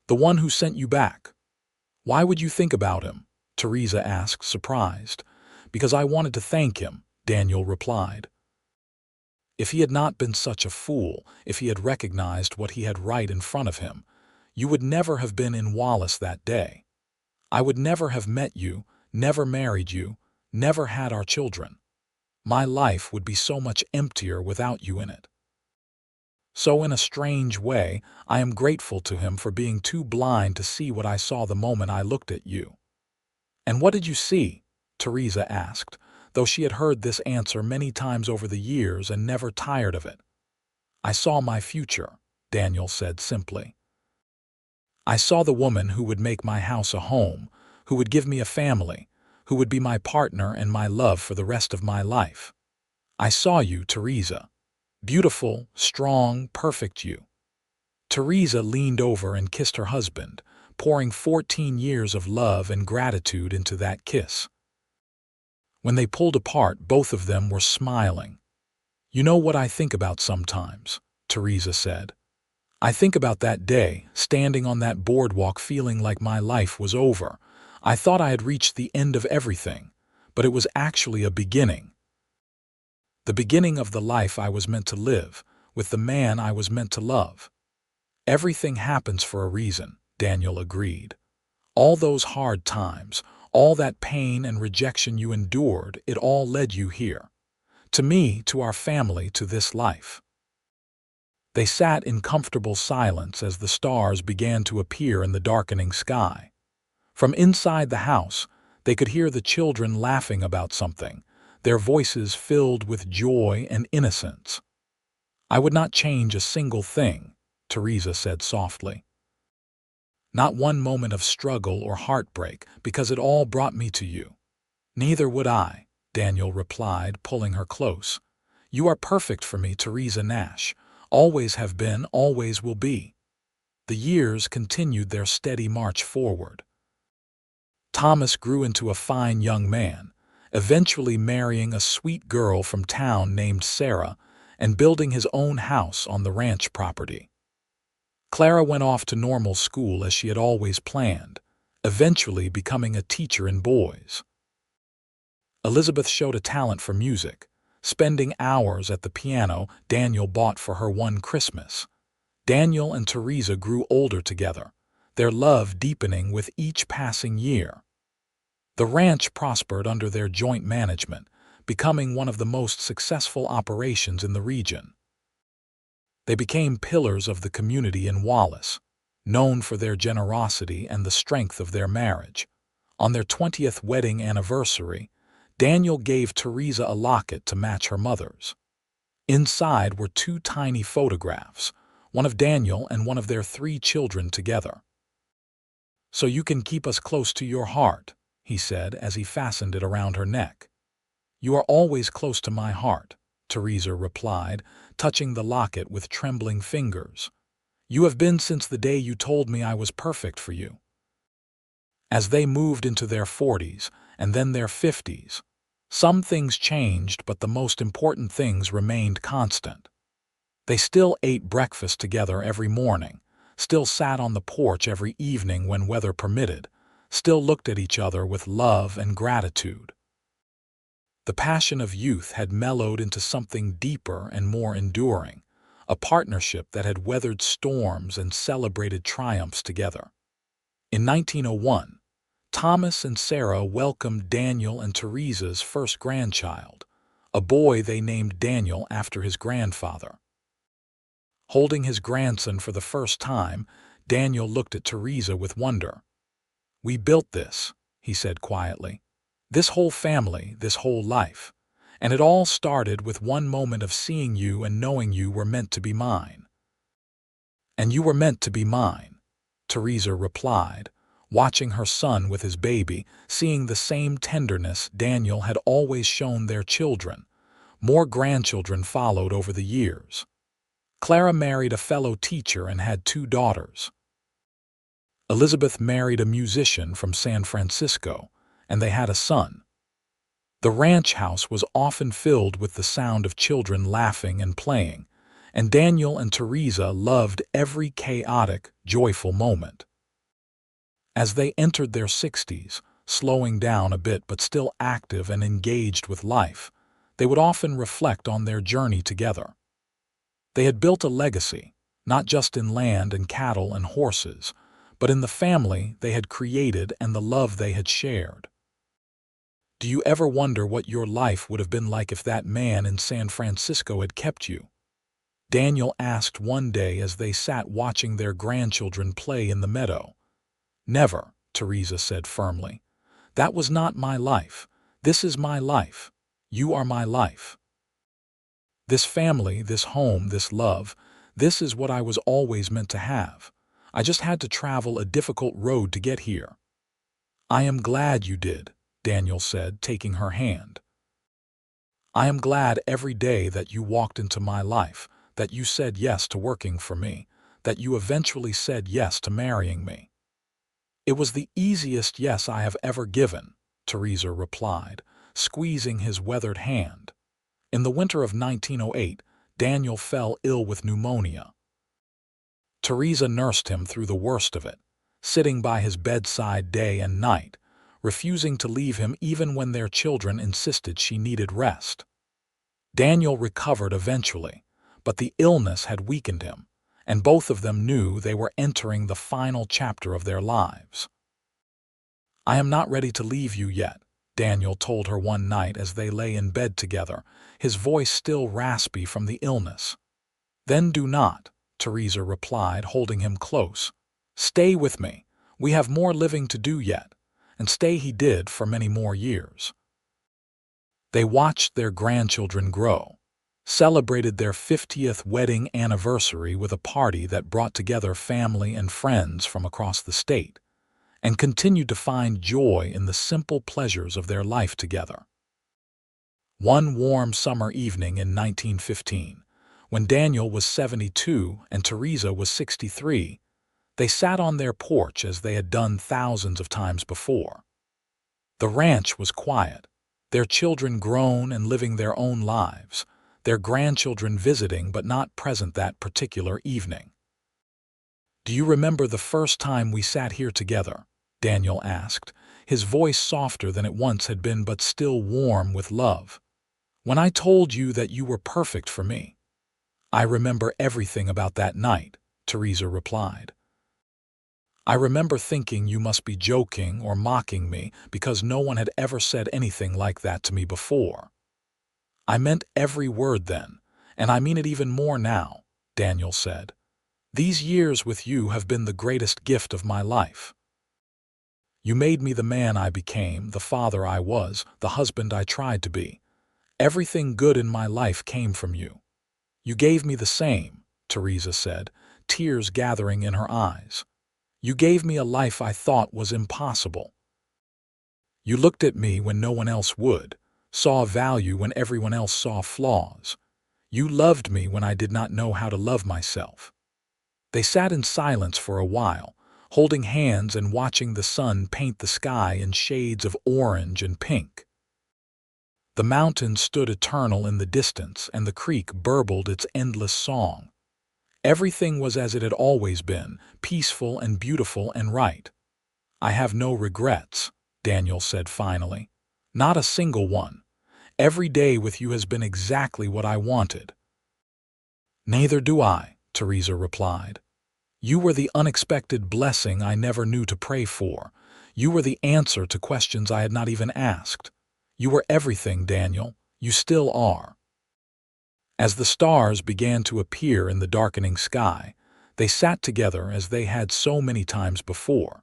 "The one who sent you back." "Why would you think about him?" Theresa asked, surprised. "Because I wanted to thank him," Daniel replied. "If he had not been such a fool, if he had recognized what he had right in front of him, you would never have been in Wallace that day. I would never have met you, never married you, never had our children. My life would be so much emptier without you in it. So in a strange way, I am grateful to him for being too blind to see what I saw the moment I looked at you." "And what did you see?" Theresa asked, though she had heard this answer many times over the years and never tired of it. "I saw my future," Daniel said simply. "I saw the woman who would make my house a home, who would give me a family, who would be my partner and my love for the rest of my life. I saw you, Theresa. Beautiful, strong, perfect you." Theresa leaned over and kissed her husband, pouring 14 years of love and gratitude into that kiss. When they pulled apart, both of them were smiling. "You know what I think about sometimes," Theresa said. "I think about that day, standing on that boardwalk feeling like my life was over. I thought I had reached the end of everything, but it was actually a beginning. The beginning of the life I was meant to live, with the man I was meant to love. Everything happens for a reason, Daniel agreed. All those hard times, all that pain and rejection you endured, it all led you here. To me, to our family, to this life. They sat in comfortable silence as the stars began to appear in the darkening sky. From inside the house, they could hear the children laughing about something, their voices filled with joy and innocence. "I would not change a single thing," Theresa said softly. "Not one moment of struggle or heartbreak, because it all brought me to you." "Neither would I," Daniel replied, pulling her close. "You are perfect for me, Theresa Nash. Always have been, always will be." The years continued their steady march forward. Thomas grew into a fine young man, eventually marrying a sweet girl from town named Sarah and building his own house on the ranch property. Clara went off to normal school as she had always planned, eventually becoming a teacher in boys. Elizabeth showed a talent for music, spending hours at the piano Daniel bought for her one Christmas. Daniel and Theresa grew older together, their love deepening with each passing year. The ranch prospered under their joint management, becoming one of the most successful operations in the region. They became pillars of the community in Wallace, known for their generosity and the strength of their marriage. On their 20th wedding anniversary, Daniel gave Theresa a locket to match her mother's. Inside were two tiny photographs, one of Daniel and one of their 3 children together. "So you can keep us close to your heart," he said as he fastened it around her neck. "You are always close to my heart," Theresa replied, touching the locket with trembling fingers. "You have been since the day you told me I was perfect for you." As they moved into their 40s and then their 50s, some things changed, but the most important things remained constant. They still ate breakfast together every morning, still sat on the porch every evening when weather permitted, still looked at each other with love and gratitude. The passion of youth had mellowed into something deeper and more enduring, a partnership that had weathered storms and celebrated triumphs together. In 1901, Thomas and Sarah welcomed Daniel and Theresa's first grandchild, a boy they named Daniel after his grandfather. Holding his grandson for the first time, Daniel looked at Theresa with wonder. "We built this," he said quietly. "This whole family, this whole life. And it all started with one moment of seeing you and knowing you were meant to be mine." "And you were meant to be mine," Theresa replied, watching her son with his baby, seeing the same tenderness Daniel had always shown their children. More grandchildren followed over the years. Clara married a fellow teacher and had 2 daughters. Elizabeth married a musician from San Francisco, and they had a son. The ranch house was often filled with the sound of children laughing and playing, and Daniel and Theresa loved every chaotic, joyful moment. As they entered their 60s, slowing down a bit but still active and engaged with life, they would often reflect on their journey together. They had built a legacy, not just in land and cattle and horses, but in the family they had created and the love they had shared. "Do you ever wonder what your life would have been like if that man in San Francisco had kept you?" Daniel asked one day as they sat watching their grandchildren play in the meadow. "Never," Theresa said firmly. "That was not my life. This is my life. You are my life. This family, this home, this love, this is what I was always meant to have. I just had to travel a difficult road to get here." "I am glad you did," Daniel said, taking her hand. "I am glad every day that you walked into my life, that you said yes to working for me, that you eventually said yes to marrying me." "It was the easiest yes I have ever given," Theresa replied, squeezing his weathered hand. In the winter of 1908, Daniel fell ill with pneumonia. Theresa nursed him through the worst of it, sitting by his bedside day and night, refusing to leave him even when their children insisted she needed rest. Daniel recovered eventually, but the illness had weakened him, and both of them knew they were entering the final chapter of their lives. "I am not ready to leave you yet," Daniel told her one night as they lay in bed together, his voice still raspy from the illness. "Then do not," Theresa replied, holding him close. "Stay with me. We have more living to do yet." And stay he did for many more years. They watched their grandchildren grow, celebrated their 50th wedding anniversary with a party that brought together family and friends from across the state, and continued to find joy in the simple pleasures of their life together. One warm summer evening in 1915, when Daniel was 72 and Theresa was 63, they sat on their porch as they had done thousands of times before. The ranch was quiet, their children grown and living their own lives, their grandchildren visiting but not present that particular evening. "Do you remember the first time we sat here together?" Daniel asked, his voice softer than it once had been but still warm with love. "When I told you that you were perfect for me." "I remember everything about that night," Theresa replied. "I remember thinking you must be joking or mocking me because no one had ever said anything like that to me before." "I meant every word then, and I mean it even more now," Daniel said. "These years with you have been the greatest gift of my life. You made me the man I became, the father I was, the husband I tried to be. Everything good in my life came from you." "You gave me the same," Theresa said, tears gathering in her eyes. "You gave me a life I thought was impossible. You looked at me when no one else would, saw value when everyone else saw flaws. You loved me when I did not know how to love myself." They sat in silence for a while, holding hands and watching the sun paint the sky in shades of orange and pink. The mountains stood eternal in the distance, and the creek burbled its endless song. Everything was as it had always been, peaceful and beautiful and right. "I have no regrets," Daniel said finally. "Not a single one. Every day with you has been exactly what I wanted." "Neither do I," Theresa replied. "You were the unexpected blessing I never knew to pray for. You were the answer to questions I had not even asked. You were everything, Daniel. You still are." As the stars began to appear in the darkening sky, they sat together as they had so many times before.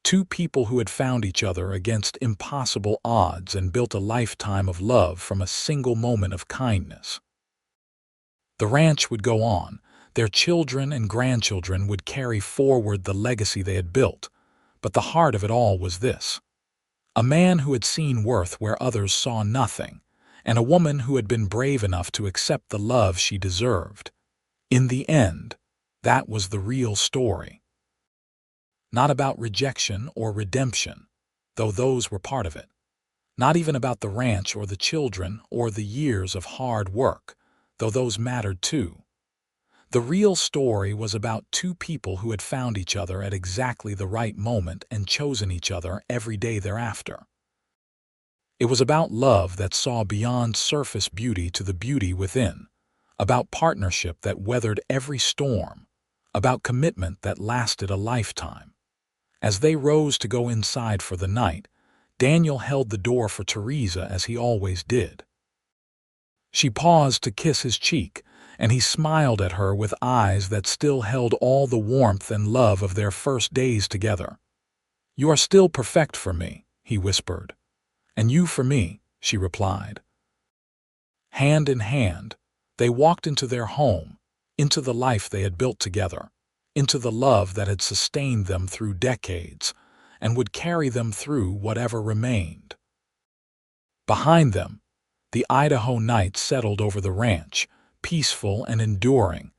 Two people who had found each other against impossible odds and built a lifetime of love from a single moment of kindness. The ranch would go on. Their children and grandchildren would carry forward the legacy they had built. But the heart of it all was this: a man who had seen worth where others saw nothing, and a woman who had been brave enough to accept the love she deserved. In the end, that was the real story. Not about rejection or redemption, though those were part of it. Not even about the ranch or the children or the years of hard work, though those mattered too. The real story was about two people who had found each other at exactly the right moment and chosen each other every day thereafter. It was about love that saw beyond surface beauty to the beauty within, about partnership that weathered every storm, about commitment that lasted a lifetime. As they rose to go inside for the night, Daniel held the door for Theresa as he always did. She paused to kiss his cheek, and he smiled at her with eyes that still held all the warmth and love of their first days together. "You are still perfect for me," he whispered. "And you for me," she replied. Hand in hand, they walked into their home, into the life they had built together, into the love that had sustained them through decades and would carry them through whatever remained. Behind them, the Idaho night settled over the ranch, peaceful and enduring,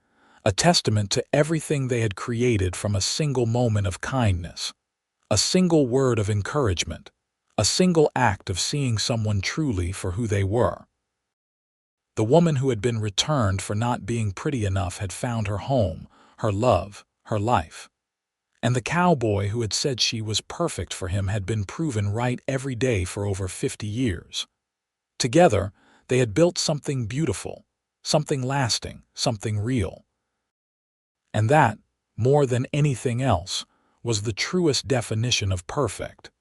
a testament to everything they had created from a single moment of kindness, a single word of encouragement, a single act of seeing someone truly for who they were. The woman who had been returned for not being pretty enough had found her home, her love, her life. And the cowboy who had said she was perfect for him had been proven right every day for over 50 years. Together, they had built something beautiful, something lasting, something real. And that, more than anything else, was the truest definition of perfect.